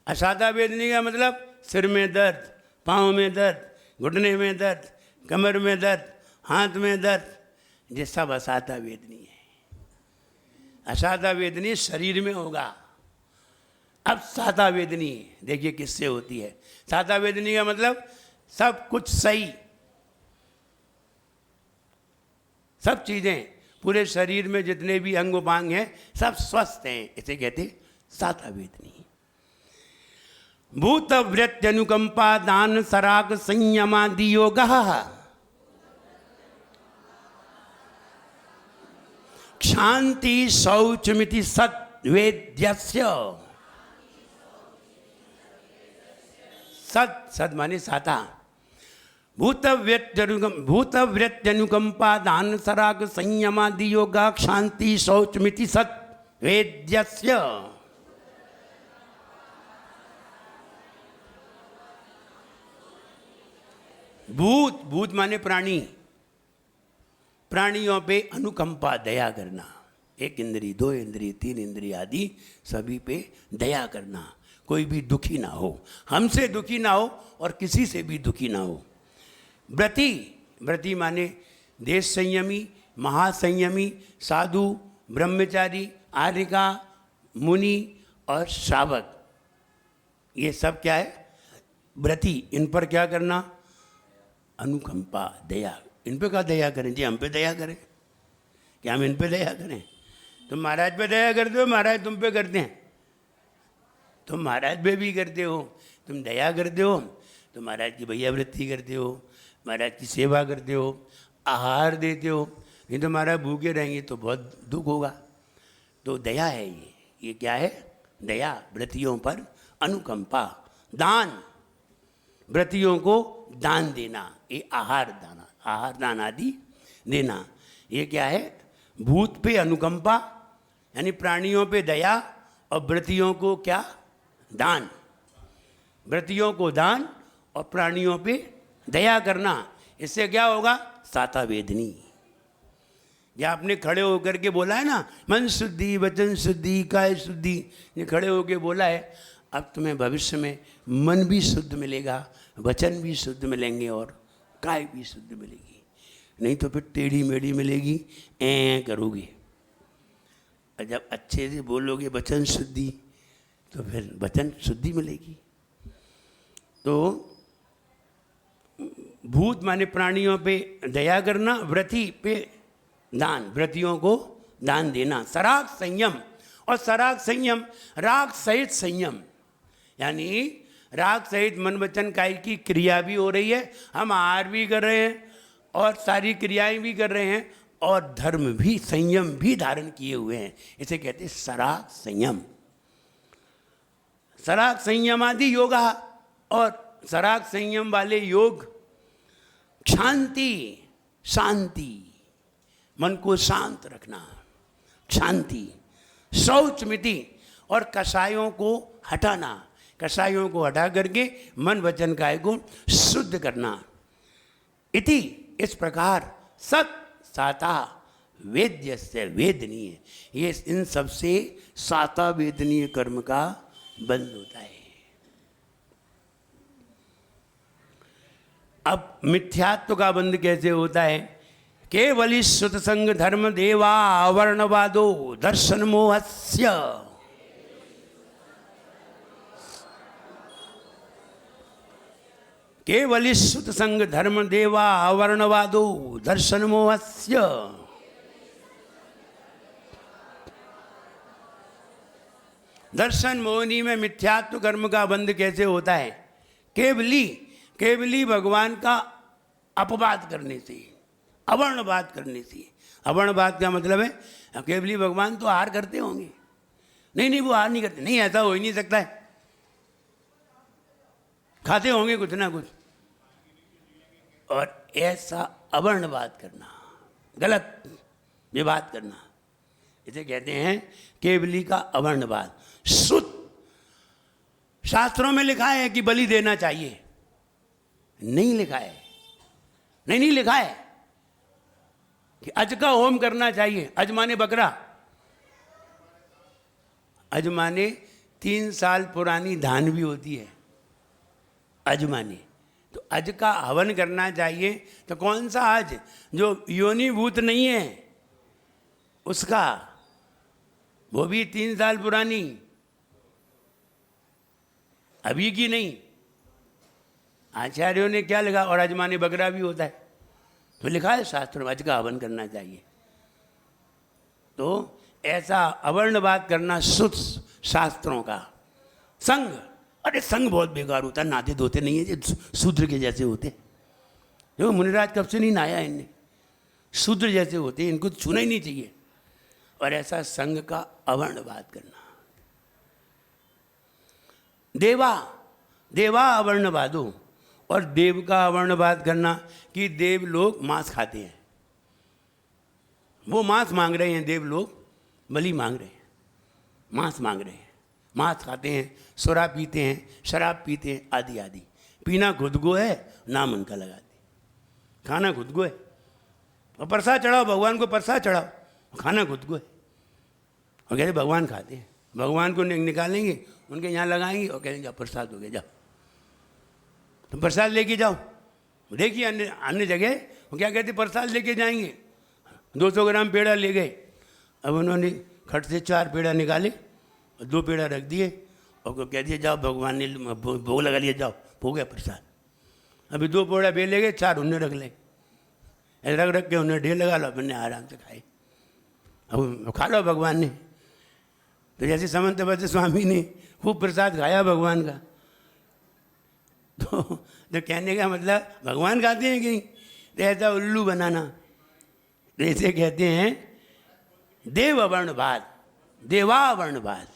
असाता वेदनी का मतलब सिर में दर्द, पाँव में दर्द, घुटने में दर्द, कमर में दर्द, हाथ में दर्द, ये सब असाता वेदनी है। असाता वेदनी शरीर में होगा। अब साता वेदनी देखिए किससे होती है। साता वेदनी का मतलब सब कुछ सही, सब चीज़ें, पूरे शरीर में जितने भी अंग उपांग हैं सब स्वस्थ हैं, इसे कहते साता वेदनी। भूत वृत्यनुकंपा दान सराग संयमादि योग, शांति शौचमिति सद्वेद्यस्य। सद माने साता। भूतव्यत्यनुकंपा दान सराग संयमादि योगा, शांति शौचमिति सद्वेद्यस्य। भूत माने प्राणी, प्राणियों पे अनुकंपा, दया करना। एक इंद्री, दो इंद्री, तीन इंद्री आदि सभी पे दया करना, कोई भी दुखी ना हो, हमसे दुखी ना हो और किसी से भी दुखी ना हो। व्रती, व्रती माने देश संयमी, महासंयमी, साधु, ब्रह्मचारी, आर्यिका, मुनि और श्रावक, ये सब क्या है? व्रती। इन पर क्या करना? अनुकंपा, दया। इन पे क्या दया करें जी? हम पे दया करें क्या? हम इन पे दया करें? तुम महाराज पे दया करते हो, महाराज तुम पे करते हैं। तुम महाराज पे भी करते हो, तुम दया करते हो, तो महाराज की भैया वृत्ति करते हो, महाराज की सेवा करते हो, आहार देते हो। नहीं तो महाराज भूखे रहेंगे तो बहुत दुख होगा। तो दया है ये क्या है? दया। व्रतियों पर अनुकंपा, दान, व्रतियों को दान देना, ये आहार दान आदि देना, ये क्या है? भूत पे अनुकंपा यानी प्राणियों पे दया, और व्रतियों को क्या? दान। व्रतियों को दान और प्राणियों पे दया करना। इससे क्या होगा? साता वेदनी। या आपने खड़े होकर के बोला है ना, मन शुद्धि, वचन शुद्धि, काय शुद्धि, ये खड़े होकर बोला है। अब तुम्हें भविष्य में मन भी शुद्ध मिलेगा, वचन भी शुद्ध मिलेंगे और काय भी शुद्ध मिलेगी। नहीं तो फिर टेढ़ी मेढ़ी मिलेगी, करोगे। और जब अच्छे से बोलोगे वचन शुद्धि, तो फिर वचन शुद्धि मिलेगी। तो भूत माने प्राणियों पे दया करना, व्रति पे दान, व्रतियों को दान देना। सराग संयम, और सराग संयम राग सहित संयम, यानी राग सहित मन वचन काय की क्रिया भी हो रही है, हम आहार भी कर रहे हैं और सारी क्रियाएं भी कर रहे हैं, और धर्म भी, संयम भी धारण किए हुए हैं। इसे कहते हैं सराग संयम। सराग संयम आदि योगा, और सराग संयम वाले योग शांति, शांति, मन को शांत रखना, शांति, शौच मिति, और कषायों को हटाना, कषायों को हटा करके मन वचन काय को शुद्ध करना। इति, इस प्रकार सत साता वेद्य से वेदनीय, ये इन सबसे साता वेदनीय कर्म का बंध होता है। अब मिथ्यात्व का बंध कैसे होता है? केवली श्रुत संग धर्म देवा वर्णवादो दर्शन मोहस्य, केवली श्रुत संग धर्म देवा वर्णवादो दर्शन मोहस्य। दर्शन मोहिनी में मिथ्यात्व कर्म का बंध कैसे होता है? केवली, केवली भगवान का अपवाद करने से, अवर्णवाद करने से। अवर्णवाद का मतलब है केवली भगवान तो आहार करते होंगे, नहीं नहीं वो आहार नहीं करते, नहीं ऐसा हो ही नहीं सकता है, खाते होंगे कुछ ना कुछ। और ऐसा अवर्णवाद करना, गलत विवाद करना, इसे कहते हैं केवली का अवर्णवाद। श्रुत, शास्त्रों में लिखा है कि बलि देना चाहिए, नहीं लिखा है, नहीं लिखा है कि अज का होम करना चाहिए। अज माने बकरा, अज माने 3 साल पुरानी धान भी होती है, अज माने। तो अज का हवन करना चाहिए, तो कौन सा अज? जो योनिभूत नहीं है उसका, वो भी 3 साल पुरानी, अभी की नहीं। आचार्यों ने क्या लिखा? और अजमाने बकरा भी होता है, तो लिखा है शास्त्र में अज का हवन करना चाहिए। तो ऐसा अवर्णवाद करना शुद्ध शास्त्रों का। संग, अरे संग बहुत बेकार होता है, नहाते धोते नहीं है, शूद्र के जैसे होते। देखो मुनिराज कब से नहीं नहाया इनने, शूद्र जैसे होते, इनको तो छूना ही नहीं चाहिए। और ऐसा संग का अवर्णवाद करना। देवा, देवा अवर्णवादो, और देव का अवर्णवाद करना कि देव लोग मांस खाते हैं, वो मांस मांग रहे हैं, देव लोग बलि मांग रहे हैं, मांस मांग रहे हैं, मांस खाते हैं, सुरा पीते हैं, शराब पीते हैं, आदि आदि। पीना खुद को है, नाम उनका लगाते, खाना खुद को है। और प्रसाद चढ़ाओ, भगवान को प्रसाद चढ़ाओ, खाना खुद को है। और कहते भगवान खाते हैं, भगवान को निकालेंगे, उनके यहाँ लगाएंगे और कहेंगे जाओ प्रसाद हो गया, जाओ तुम प्रसाद लेके जाओ। देखिए अन्य अन्य जगह वो क्या कहते प्रसाद लेके जाएंगे, 200 ग्राम पेड़ा ले गए, अब उन्होंने खट से 4 पेड़ा निकाले और 2 पेड़ा रख दिए और कह दिया जाओ भगवान ने भोग लगा लिया, जाओ हो गया प्रसाद। अभी 2 पेड़ा बे ले गए, 4 उन्हें रख ले, रख रख के उन्हें ढेर लगा लो, अपने आराम से खाए, अब खा लो भगवान ने। तो जैसे समंतभद्र स्वामी ने खूब प्रसाद खाया भगवान का, तो कहने का मतलब भगवान खाते हैं कहीं, तो ऐसा उल्लू बनाना, जैसे कहते हैं देव अवर्णवाद, देवावर्णवाद।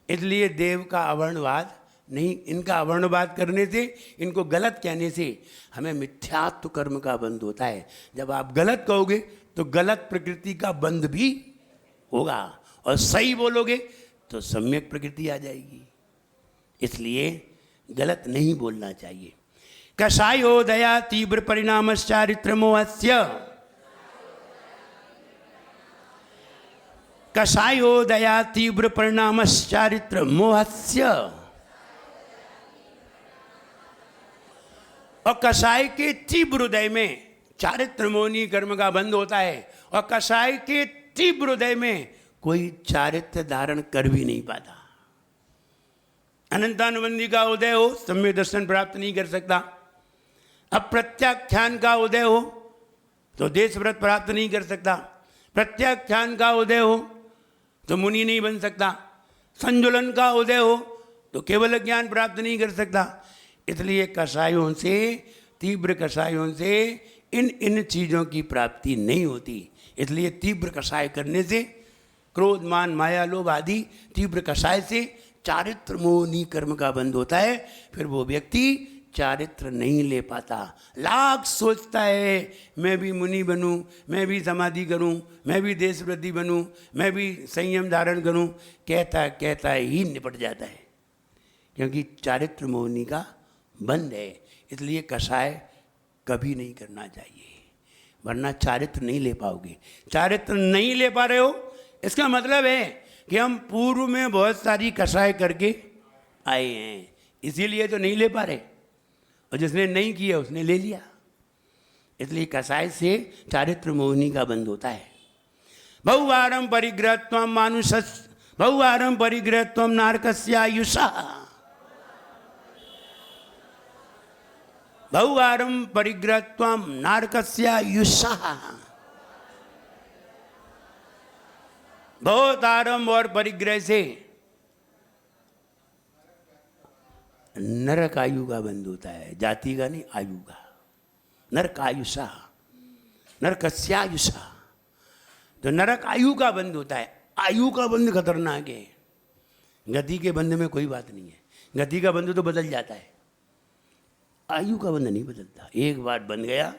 इसलिए देव का अवर्णवाद नहीं, इनका अवर्णवाद करने से, इनको गलत कहने से हमें मिथ्यात्व कर्म का बंध होता है। जब आप गलत कहोगे तो गलत प्रकृति का बंध भी होगा, और सही बोलोगे तो सम्यक प्रकृति आ जाएगी। इसलिए गलत नहीं बोलना चाहिए। कषायो दया तीव्र परिणामश्चारित्र मोहस्य, कषायो दया तीव्र परिणामश्चारित्र मोहस्य। और कषाय के तीव्र हृदय में चारित्र मोहनी कर्म का बंध होता है, और कषाय के तीव्र हृदय में कोई चारित्र धारण कर भी नहीं पाता। अनंतानुबंधी का उदय हो, सम्यक दर्शन प्राप्त नहीं कर सकता। अप्रत्याख्यान का उदय हो तो देश व्रत प्राप्त नहीं कर सकता। प्रत्याख्यान का उदय हो तो मुनि नहीं बन सकता। संजुलन का उदय हो तो केवल ज्ञान प्राप्त नहीं कर सकता। इसलिए कषायों से, तीव्र कषायों से इन चीज़ों की प्राप्ति नहीं होती। इसलिए तीव्र कषाय करने से, क्रोध मान माया लोभ आदि तीव्र कषाय से चारित्र मोहनी कर्म का बंध होता है। फिर वो व्यक्ति चारित्र नहीं ले पाता। लाख सोचता है मैं भी मुनि बनूं, मैं भी समाधि करूं, मैं भी देश वृद्धि बनूं, मैं भी संयम धारण करूं, कहता कहता ही निपट जाता है, क्योंकि चारित्र मोहनी का बंध है। इसलिए कषाय कभी नहीं करना चाहिए, वरना चारित्र नहीं ले पाओगे। चारित्र नहीं ले पा रहे हो, इसका मतलब है कि हम पूर्व में बहुत सारी कषाय करके आए हैं, इसीलिए तो नहीं ले पा रहे, और जिसने नहीं किया उसने ले लिया। इसलिए कषाय से चारित्र मोहिनी का बंध होता है। बहुवारम परिग्रहत्वम मानुष, बहुवारम परिग्रहत्वम नारकस्यायुषा, बहुवारम परिग्रहत्वम नारकस्यायुषा। बहुत आरंभ और परिग्रह से नरक आयु का बंध होता है, जाति का नहीं, आयु का। नरक आयुषा, नरकस्यायुषा, तो नरक आयु का बंध होता है। आयु का बंध खतरनाक है, गति के बंध में कोई बात नहीं है। गति का बंध तो बदल जाता है, आयु का बंध नहीं बदलता। एक बार बंध गया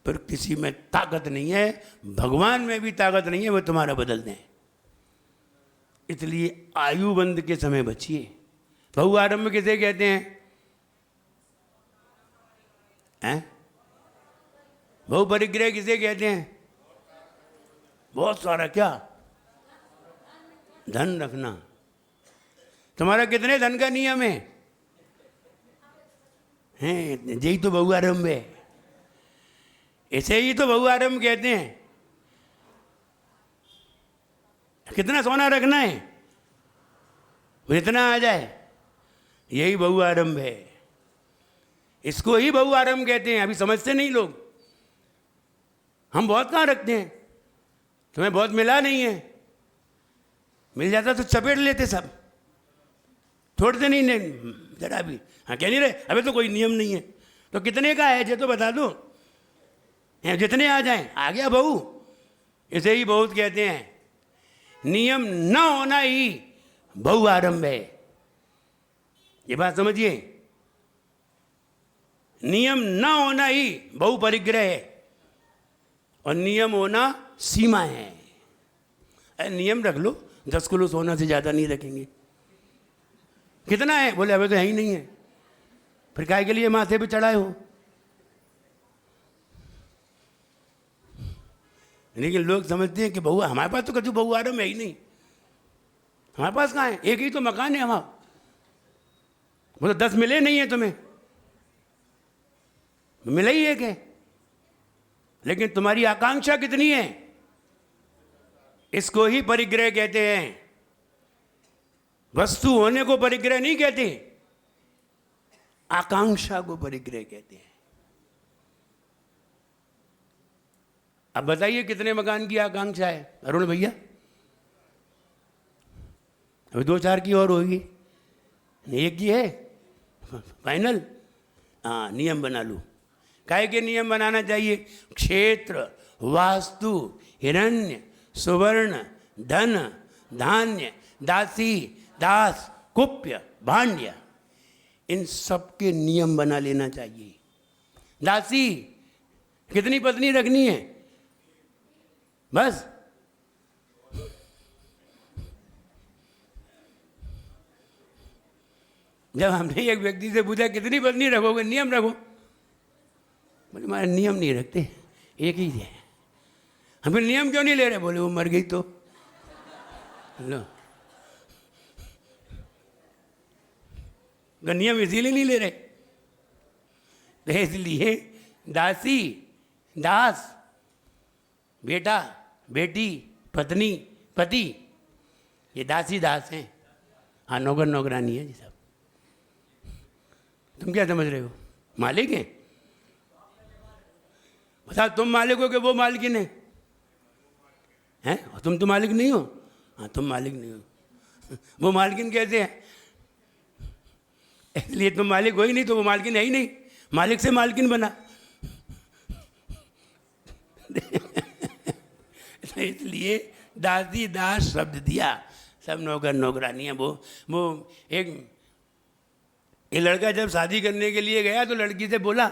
फिर किसी में ताकत नहीं है, भगवान में भी ताकत नहीं है, वो तुम्हारा बदल दें। इसलिए आयु बंध के समय बचिए। बहुआरंभ किसे कहते हैं? बहुपरिग्रह किसे कहते हैं? बहुत सारा क्या धन रखना। तुम्हारा कितने धन का नियम है? यही तो बहुआरंभ है, ऐसे ही तो बहुआरंभ कहते हैं। कितना सोना रखना है, इतना आ जाए, यही बहुआरंभ है। इसको ही बहुआरंभ कहते हैं। अभी समझते नहीं लोग। हम बहुत कहाँ रखते हैं, तुम्हें बहुत मिला नहीं है, मिल जाता तो चपेट लेते सब, छोड़ते नहीं जरा भी। हाँ कह नहीं रहे अबे तो कोई नियम नहीं है, तो कितने का है ये तो बता दो, जितने आ जाएं। आ गया बहू, इसे ही बहुत कहते हैं। नियम न होना ही बहुआरंभ है, ये बात समझिए। नियम न होना ही बहुपरिग्रह है, और नियम होना सीमा है। नियम रख लो, 10 किलो सोना से ज़्यादा नहीं रखेंगे। कितना है? बोले अबे तो है ही नहीं है, फिर काय के लिए माथे पे चढ़ाए हो? लेकिन लोग समझते हैं कि बहू, हमारे पास तो कभी बहू आराम है ही नहीं, हमारे पास कहाँ है, एक ही तो मकान है हमारा, वो तो 10 मिले नहीं है तुम्हें, मिला ही एक है। लेकिन तुम्हारी आकांक्षा कितनी है, इसको ही परिग्रह कहते हैं। वस्तु होने को परिग्रह नहीं कहते, आकांक्षा को परिग्रह कहते हैं। अब बताइए कितने मकान की आकांक्षा है अरुण भैया? अभी 2-4 की और होगी, एक की है फाइनल। हाँ, नियम बना लूँ। काहे के नियम बनाना चाहिए? क्षेत्र, वास्तु, हिरण्य, सुवर्ण, धन, धान्य, दासी, दास, कुप्य, भांड्य, इन सब के नियम बना लेना चाहिए। दासी, कितनी पत्नी रखनी है? बस जब हमने एक व्यक्ति से पूछा कितनी पत्नी रखोगे, नियम रखो, बोले हमारे नियम नहीं रखते, एक ही है। हम फिर नियम क्यों नहीं ले रहे? बोले वो मर गई तो लो, नियम इसीलिए नहीं ले रहे। तो इसलिए दासी, दास, बेटा, बेटी, पत्नी, पति, ये दासी दास हैं। हाँ, नौकर नौकरानी है जी सब। तुम क्या समझ रहे हो, मालिक हैं? बता, तुम मालिक हो कि वो मालिकिन है? हैं? तुम तो मालिक नहीं हो। हाँ, तुम मालिक नहीं हो, वो मालकिन कैसे है? इसलिए तुम मालिक हो ही नहीं, तो वो मालकिन है ही नहीं, मालिक से मालकिन बना। इसलिए दासी दास शब्द दिया, सब नौकर नौकरानी है। वो एक लड़का जब शादी करने के लिए गया तो लड़की से बोला,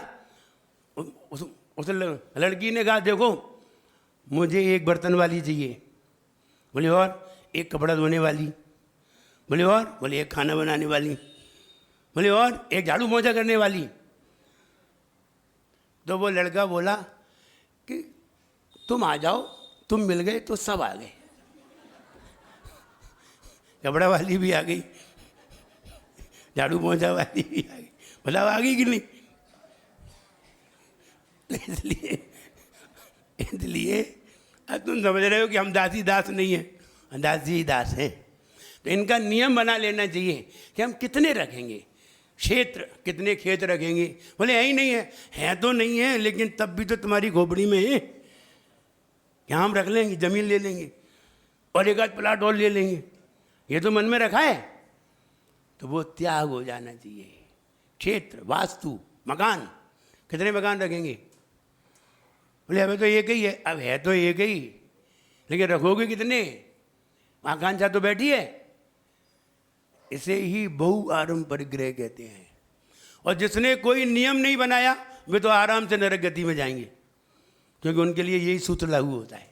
उस लड़की ने कहा देखो मुझे एक बर्तन वाली चाहिए, बोले और एक कपड़ा धोने वाली, बोले और, बोले एक खाना बनाने वाली, बोले और एक झाड़ू पोंछा करने वाली। तो वो लड़का बोला कि तुम आ जाओ, तुम मिल गए तो सब आ गए। कपड़ा वाली भी आ गई, झाड़ू पोंछा वाली भी आ गई, मतलब आ गई कि नहीं? इसलिए अब तुम समझ रहे हो कि हम दासी दास नहीं हैं, दासी ही दास हैं। तो इनका नियम बना लेना चाहिए कि हम कितने रखेंगे, क्षेत्र, कितने खेत रखेंगे। बोले है ही नहीं है तो नहीं है, लेकिन तब भी तो तुम्हारी खोपड़ी में है, यहाँ हम रख लेंगे, जमीन ले लेंगे और एक आध प्लाट और ले लेंगे, ये तो मन में रखा है। तो वो त्याग हो जाना चाहिए। क्षेत्र, वास्तु, मकान, कितने मकान रखेंगे? बोले अबे तो एक ही है। अब है तो एक ही, लेकिन रखोगे कितने? आकांक्षा तो बैठी है। इसे ही बहु आरंभ परिग्रह कहते हैं। और जिसने कोई नियम नहीं बनाया वे तो आराम से नरक गति में जाएंगे, क्योंकि उनके लिए यही सूत्र लागू होता है,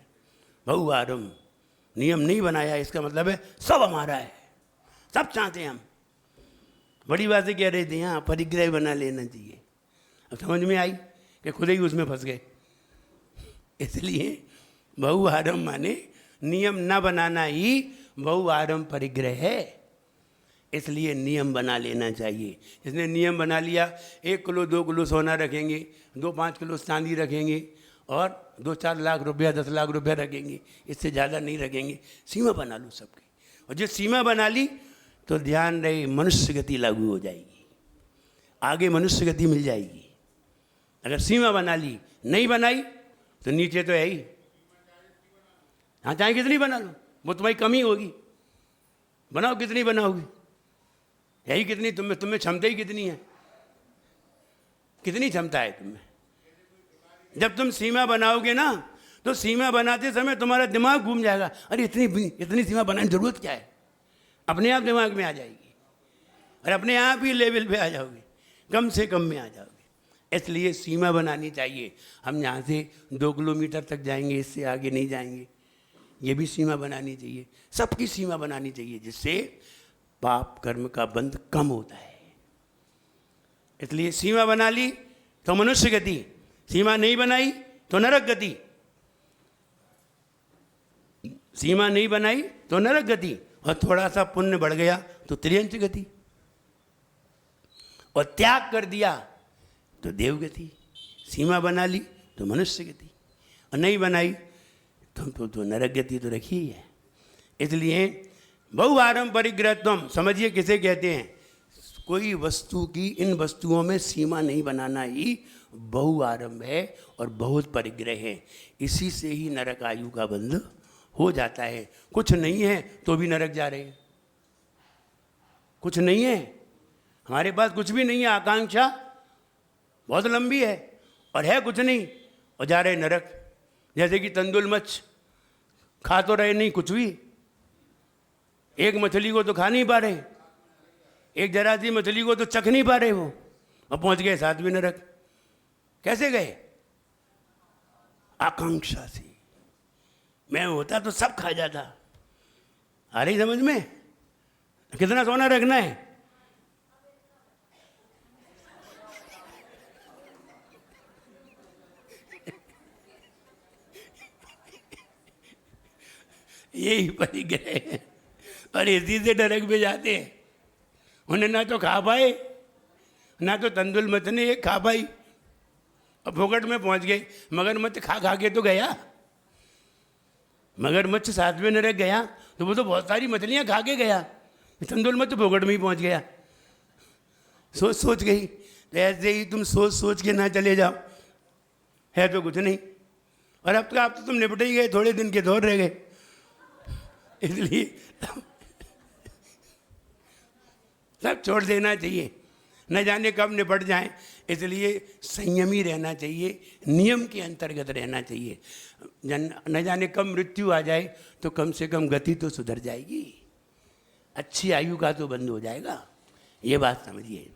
बहु आरंभ। नियम नहीं बनाया इसका मतलब है सब हमारा है, सब चाहते हैं हम। बड़ी बातें कह रहे थे, यहाँ परिग्रह बना लेना चाहिए। अब समझ में आई कि खुद ही उसमें फंस गए। इसलिए बहु आरंभ माने नियम न बनाना ही बहु आरंभ परिग्रह है। इसलिए नियम बना लेना चाहिए। इसने नियम बना लिया, 1 किलो 2 किलो सोना रखेंगे, 2-5 किलो चांदी रखेंगे और 2-4 लाख रुपया 10 लाख रुपया रखेंगे, इससे ज़्यादा नहीं रखेंगे। सीमा बना लो सबकी। और जो सीमा बना ली तो ध्यान रहे मनुष्य गति लागू हो जाएगी, आगे मनुष्य गति मिल जाएगी। अगर सीमा बना ली, नहीं बनाई तो नीचे तो है ही। हाँ, चाहे कितनी बना लो, वो तुम्हारी कमी होगी। बनाओ, कितनी बनाओगी? यही कितनी तुम्हें क्षमता ही कितनी है? कितनी क्षमता है तुम्हें? जब तुम सीमा बनाओगे ना, तो सीमा बनाते समय तुम्हारा दिमाग घूम जाएगा, अरे इतनी सीमा बनाने की जरूरत क्या है? अपने आप दिमाग में आ जाएगी और अपने आप ही लेवल पे आ जाओगे, कम से कम में आ जाओगे। इसलिए सीमा बनानी चाहिए। हम यहाँ से 2 किलोमीटर तक जाएंगे, इससे आगे नहीं जाएंगे, ये भी सीमा बनानी चाहिए। सबकी सीमा बनानी चाहिए, जिससे पाप कर्म का बंध कम होता है। इसलिए सीमा बना ली तो मनुष्य गति, सीमा नहीं बनाई तो नरक गति। सीमा नहीं बनाई तो नरक गति, और थोड़ा सा पुण्य बढ़ गया तो त्रियंच गति, और त्याग कर दिया तो देवगति, सीमा बना ली तो मनुष्य गति, और नहीं बनाई तो नरक गति तो रखी ही है। इसलिए बहुआरंभ परिग्रहत्वम समझिए किसे कहते हैं? कोई वस्तु की इन वस्तुओं में सीमा नहीं बनाना ही बहुआरंभ है और बहुत परिग्रह है। इसी से ही नरक आयु का बंध हो जाता है। कुछ नहीं है तो भी नरक जा रहे हैं, कुछ नहीं है, हमारे पास कुछ भी नहीं है, आकांक्षा बहुत लंबी है और है कुछ नहीं और जा रहे नरक। जैसे कि तंदुल मच्छ खा तो रहे नहीं कुछ भी, एक मछली को तो खा नहीं पा रहे, एक जरा सी मछली को तो चख नहीं पा रहे वो, और पहुंच गए सातवें नरक। कैसे गए? आकांक्षा से। मैं होता तो सब खा जाता। आ रही समझ में? कितना सोना रखना है? यही परिग्रह है और इसी से नरक में जाते हैं। उन्हें ना तो खा पाए, ना तो तंदुल मत ने एक खा पाई और फोकट में पहुंच गए। मगरमच्छ खा खा के तो गया, मगरमच्छ सातवें नरक गया तो वो तो बहुत सारी मछलियां खा के गया, तंदुल मत फोकट में ही पहुंच गया। सोच सोच गई। तो ऐसे ही तुम सोच सोच के ना चले जाओ, है तो कुछ नहीं, और अब तो आप तो तुम निपट ही गए, थोड़े दिन के दौर रह गए। इसलिए सब छोड़ देना चाहिए, न जाने कब निपट जाएं। इसलिए संयमी रहना चाहिए, नियम के अंतर्गत रहना चाहिए। न जाने कब मृत्यु आ जाए तो कम से कम गति तो सुधर जाएगी, अच्छी आयु का तो बंद हो जाएगा। ये बात समझिए।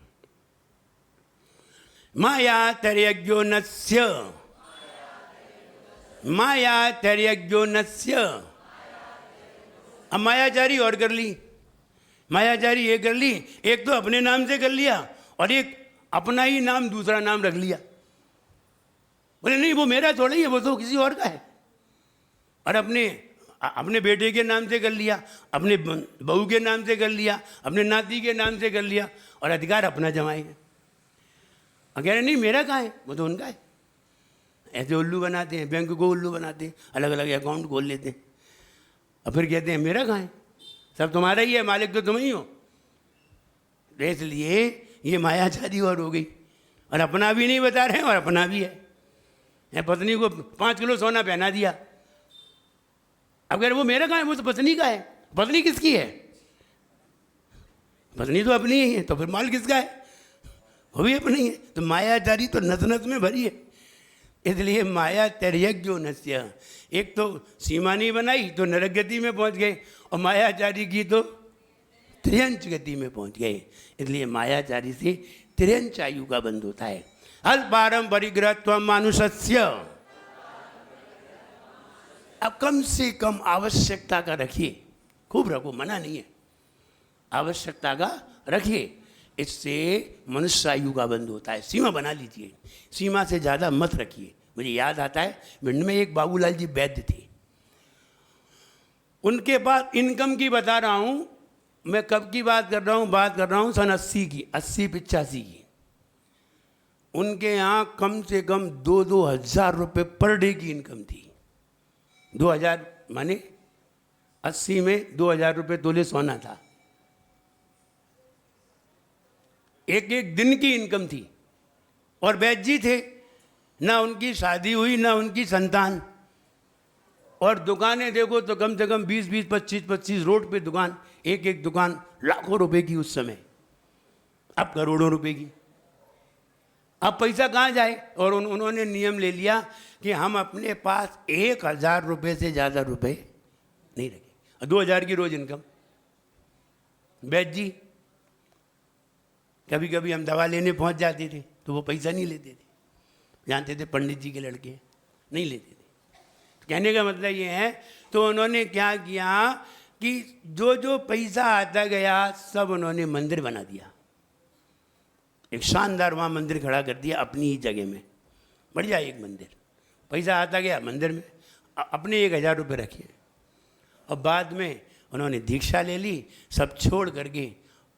माया तर्यज्ञो नस्य, माया तर्यज्ञो नस्य। अब मायाचारी और कर ली, मायाचारी ये कर ली, एक तो अपने नाम से कर लिया और एक अपना ही नाम दूसरा नाम रख लिया। बोले नहीं वो मेरा थोड़ा ही है, वो तो किसी और का है। और अपने बेटे के नाम से कर लिया, अपने बहू के नाम से कर लिया, अपने नाती के नाम से कर लिया, और अधिकार अपना जमाएंगे। और कह रहे नहीं मेरा कहाँ है, वो तो उनका है। ऐसे उल्लू बनाते हैं, बैंक को उल्लू बनाते हैं, अलग अलग अकाउंट खोल लेते हैं और फिर कहते हैं मेरा कहाँ है, सब तुम्हारा ही है, मालिक तो तुम ही हो। इसलिए ये मायाचारी और हो गई, और अपना भी नहीं बता रहे हैं और अपना भी है। पत्नी को 5 किलो सोना पहना दिया। अब अगर वो मेरा कहाँ है, वो तो पत्नी का है। पत्नी किसकी है? पत्नी तो अपनी ही है, तो फिर माल किसका है? वो भी अपनी है। तो मायाचारी तो नस नस में भरी है। इसलिए माया तर्यज्ञो नस्य, एक तो सीमा नहीं बनाई तो नरक गति में पहुंच गए, और मायाचारी की तो त्रियंच गति में पहुंच गए। इसलिए मायाचारी से त्रियंच आयु का बंध होता है। अल्पारम परिग्रहत्व मानुषस्य, अब कम से कम आवश्यकता का रखिए, खूब रखो, मना नहीं है, आवश्यकता का रखिए। इससे मनुष्य आयु का बंध होता है। सीमा बना लीजिए, सीमा से ज़्यादा मत रखिए। मुझे याद आता है भिंड में एक बाबूलाल जी वैद्य थे, उनके पास इनकम की बता रहा हूँ मैं, कब की बात कर रहा हूँ सन 80 की, 80-85 की। उनके यहाँ कम से कम 2-2 हज़ार रुपये पर डे की इनकम थी। 2000 माने 80 में 2000 रुपये तोले सोना था, एक एक दिन की इनकम थी। और वैद्य जी थे, ना उनकी शादी हुई ना उनकी संतान, और दुकानें देखो तो कम से कम 20-20, 25-25 रोड पे दुकान, एक एक दुकान लाखों रुपए की उस समय, अब करोड़ों रुपए की। अब पैसा कहाँ जाए? और उन्होंने नियम ले लिया कि हम अपने पास 1000 रुपये से ज़्यादा रुपए नहीं रखें। 2000 की रोज इनकम। वैद्य जी कभी कभी हम दवा लेने पहुंच जाते थे तो वो पैसा नहीं लेते थे, जानते थे पंडित जी के लड़के नहीं लेते थे। तो कहने का मतलब ये है, तो उन्होंने क्या किया कि जो जो पैसा आता गया सब उन्होंने मंदिर बना दिया। एक शानदार वहाँ मंदिर खड़ा कर दिया अपनी ही जगह में, बढ़िया एक मंदिर। पैसा आता गया मंदिर में, अपने 1000 रुपये रखिए, और बाद में उन्होंने दीक्षा ले ली, सब छोड़ करके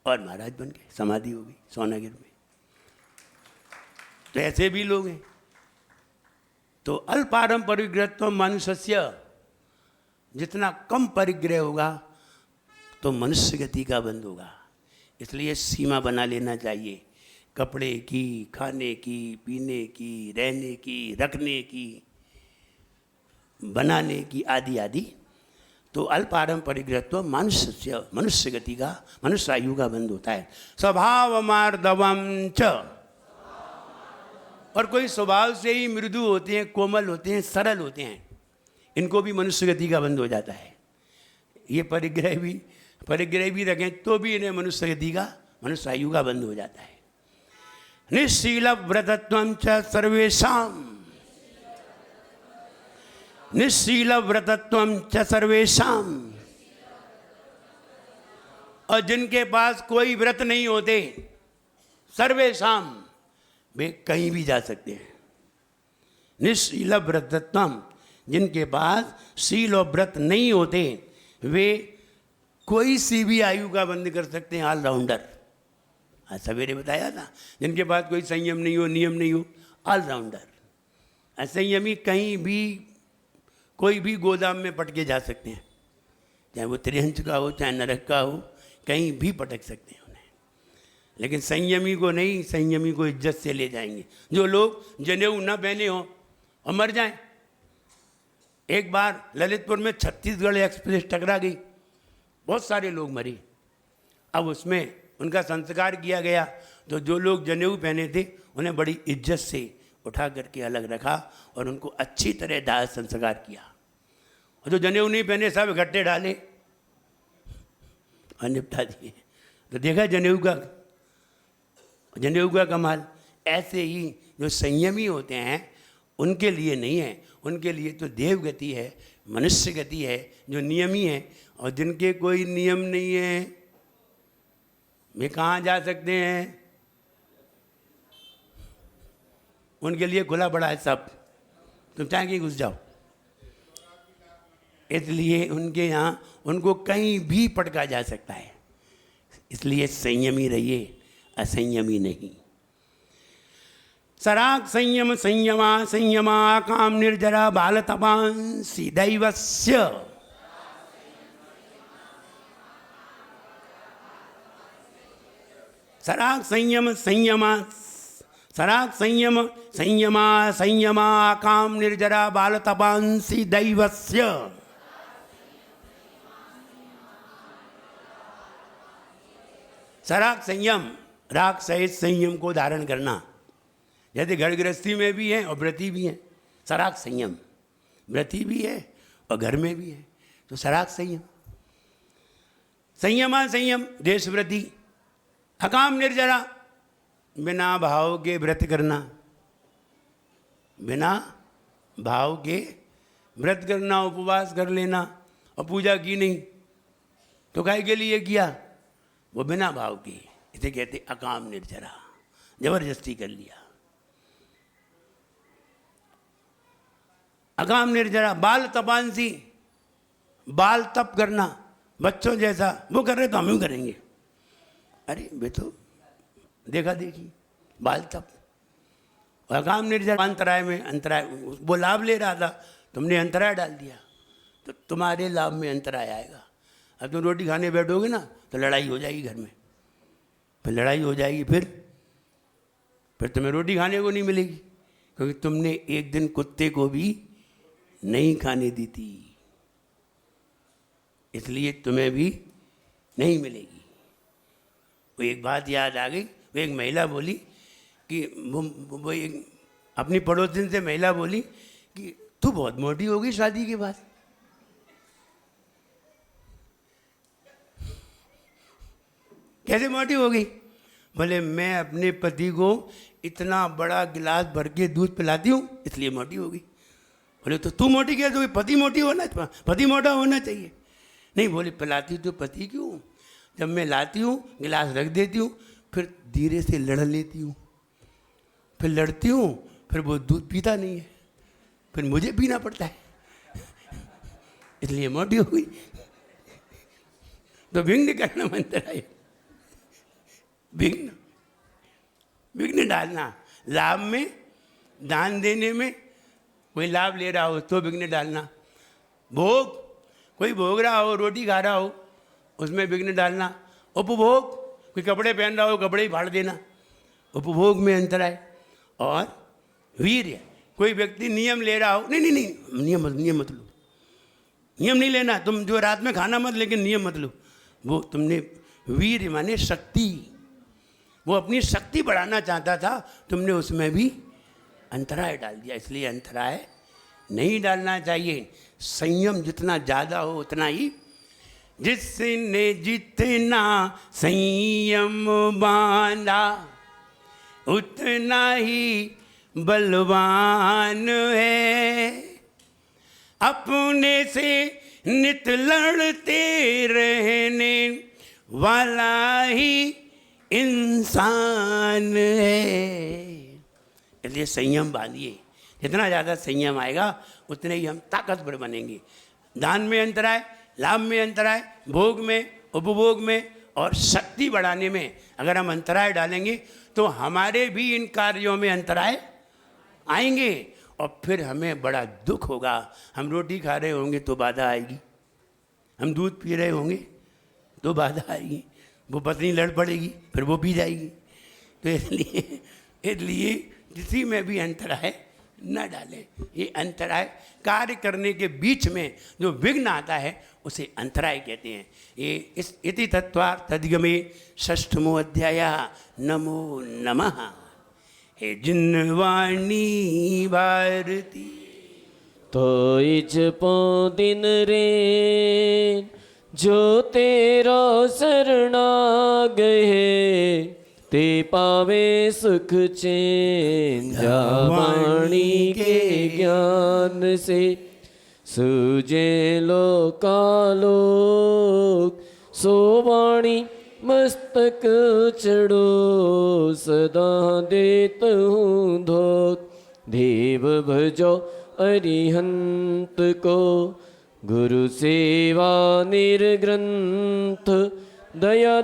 और महाराज बन गए, समाधि हो गई सोनागिर में। तो ऐसे भी लोग हैं। तो अल्पारम परिग्रहत्व मनुष्य, जितना कम परिग्रह होगा तो मनुष्य गति का बंद होगा। इसलिए सीमा बना लेना चाहिए, कपड़े की, खाने की, पीने की, रहने की, रखने की, बनाने की, आदि आदि। तो अल्पारम परिग्रहत्व मनुष्य गति का, मनुष्य आयु का बंद होता है। स्वभाव मार्दवम च, और कोई स्वभाव से ही मृदु होते हैं, कोमल होते हैं, सरल होते हैं, इनको भी मनुष्य गति का बंद हो जाता है। ये परिग्रह भी रखें तो भी इन्हें मनुष्य गति का, मनुष्य आयु का बंद हो जाता है। निःशील व्रतत्वं च सर्वेषां, निःशील व्रतत्वं च सर्वेषां, और जिनके पास कोई व्रत नहीं होते, सर्वेषां, वे कहीं भी जा सकते हैं। निःशील व्रतत्वं, जिनके पास शील और व्रत नहीं होते, वे कोई सी भी आयु का बंद कर सकते हैं, ऑलराउंडर। आज सवेरे बताया था, जिनके पास कोई संयम नहीं हो, नियम नहीं हो, ऑलराउंडर। असंयमी कहीं भी, कोई भी गोदाम में पटके जा सकते हैं, चाहे वो त्रिहंच का हो, चाहे नरक का हो, कहीं भी पटक सकते हैं उन्हें। लेकिन संयमी को नहीं, संयमी को इज्जत से ले जाएंगे। जो लोग जनेऊ न पहने हों और मर जाएं। एक बार ललितपुर में छत्तीसगढ़ एक्सप्रेस टकरा गई, बहुत सारे लोग मरे। अब उसमें उनका संस्कार किया गया, तो जो लोग जनेऊ पहने थे उन्हें बड़ी इज्जत से उठा करके अलग रखा और उनको अच्छी तरह दाह संस्कार किया। और जो जनेऊ नहीं पहने सब इकट्ठे डाले और निपटा दिए। तो देखा जनेऊ का कमाल। ऐसे ही जो संयमी होते हैं उनके लिए नहीं है, उनके लिए तो देव गति है, मनुष्य गति है, जो नियमी है। और जिनके कोई नियम नहीं है, वे कहाँ जा सकते हैं? उनके लिए खुला पड़ा है सब, तुम चाहे कि घुस जाओ। इसलिए उनके यहाँ उनको कहीं भी पटका जा सकता है। इसलिए संयमी रहिए, असंयमी नहीं। सराग संयम संयमा संयमा काम निर्जरा बाल तपांसी दैवस्य। सराग संयम संयमा, सराग संयम संयमा संयमा काम निर्जरा बाल तपांसी दैवस्य। सराग संयम, राग सहित संयम को धारण करना। जैसे घर गृहस्थी में भी है और व्रती भी है। सराग संयम, व्रती भी है और घर में भी है, तो सराग संयम। संयमा संयम, देशव्रती। अकाम निर्जरा, बिना भाव के व्रत करना, बिना भाव के व्रत करना, उपवास कर लेना और पूजा की नहीं तो काहे के लिए किया? वो बिना भाव की, इसे कहते अकाम निर्जरा, जबरदस्ती कर लिया। अकाम निर्जरा। बाल तपांसी, बाल तप करना, बच्चों जैसा। वो कर रहे तो हम भी करेंगे। अरे वे तो देखा देखी, बाल तप। और अकाम निर्जरा, अंतराय में अंतराय, वो लाभ ले रहा था, तुमने अंतराय डाल दिया तो तुम्हारे लाभ में अंतराय आएगा। अब तुम रोटी खाने बैठोगे ना तो लड़ाई हो जाएगी घर में, फिर लड़ाई हो जाएगी, फिर तुम्हें रोटी खाने को नहीं मिलेगी, क्योंकि तुमने एक दिन कुत्ते को भी नहीं खाने दी थी, इसलिए तुम्हें भी नहीं मिलेगी। वो एक बात याद आ गई। वो एक महिला बोली कि वो एक अपनी पड़ोसिन से महिला बोली कि तू बहुत मोटी हो गई शादी के बाद। कैसे मोटी हो गई? बोले मैं अपने पति को इतना बड़ा गिलास भर के दूध पिलाती हूँ इसलिए मोटी हो गई। बोले तो तू मोटी कैसे हुई? पति मोटी होना, पति मोटा होना चाहिए। नहीं, बोले पिलाती तो पति क्यों, जब मैं लाती हूँ गिलास रख देती हूँ, फिर धीरे से लड़ लेती हूँ, फिर लड़ती हूँ, फिर वो दूध पीता नहीं है, फिर मुझे पीना पड़ता है, इसलिए मोटी हो गई। तो विघ्न करना मंत्र है। विघ्न विघ्न डालना, लाभ में, दान देने में, कोई लाभ ले रहा हो तो विघ्न डालना, भोग, कोई भोग रहा हो, रोटी खा रहा हो उसमें विघ्न डालना, उपभोग, कोई कपड़े पहन रहा हो कपड़े ही फाड़ देना, उपभोग में अंतराय। और वीर्य, कोई व्यक्ति नियम ले रहा हो, नहीं नहीं नहीं नियम मत लो, नियम नहीं लेना, तुम जो रात में खाना मत, लेकिन नियम मत लो, वो तुमने वीर्य माने शक्ति, वो अपनी शक्ति बढ़ाना चाहता था, तुमने उसमें भी अंतराय डाल दिया। इसलिए अंतराय नहीं डालना चाहिए। संयम जितना ज़्यादा हो उतना ही, जिसने जितना संयम बांधा उतना ही बलवान है, अपने से नित लड़ते रहने वाला ही इंसान है। इसलिए संयम बांधिए, जितना ज़्यादा संयम आएगा उतने ही हम ताकतवर बनेंगे। दान में अंतराय, लाभ में अंतराय, भोग में, उपभोग में और शक्ति बढ़ाने में अगर हम अंतराय डालेंगे तो हमारे भी इन कार्यों में अंतराय आएंगे और फिर हमें बड़ा दुख होगा। हम रोटी खा रहे होंगे तो बाधा आएगी, हम दूध पी रहे होंगे तो बाधा आएगी, वो पत्नी लड़ पड़ेगी फिर वो पी जाएगी। तो इसलिए किसी में भी अंतराय न डालें। ये अंतराय कार्य करने के बीच में जो विघ्न आता है उसे अंतराय कहते हैं। ये इस इति तत्वार्थ तद्गमे षष्ठमो अध्याय। नमो नमः। हे जिन्वाणी भारती तो इज पो दिन रे जो तेरा शरणा गए, ते पावे सुख चैन वाणी के ज्ञान से, सूझे लोकालोक सो वाणी मस्तक चढ़ो, सदा देत हूँ धोख देव भजो अरिहंत को, गुरु सेवा निर्ग्रंथ दया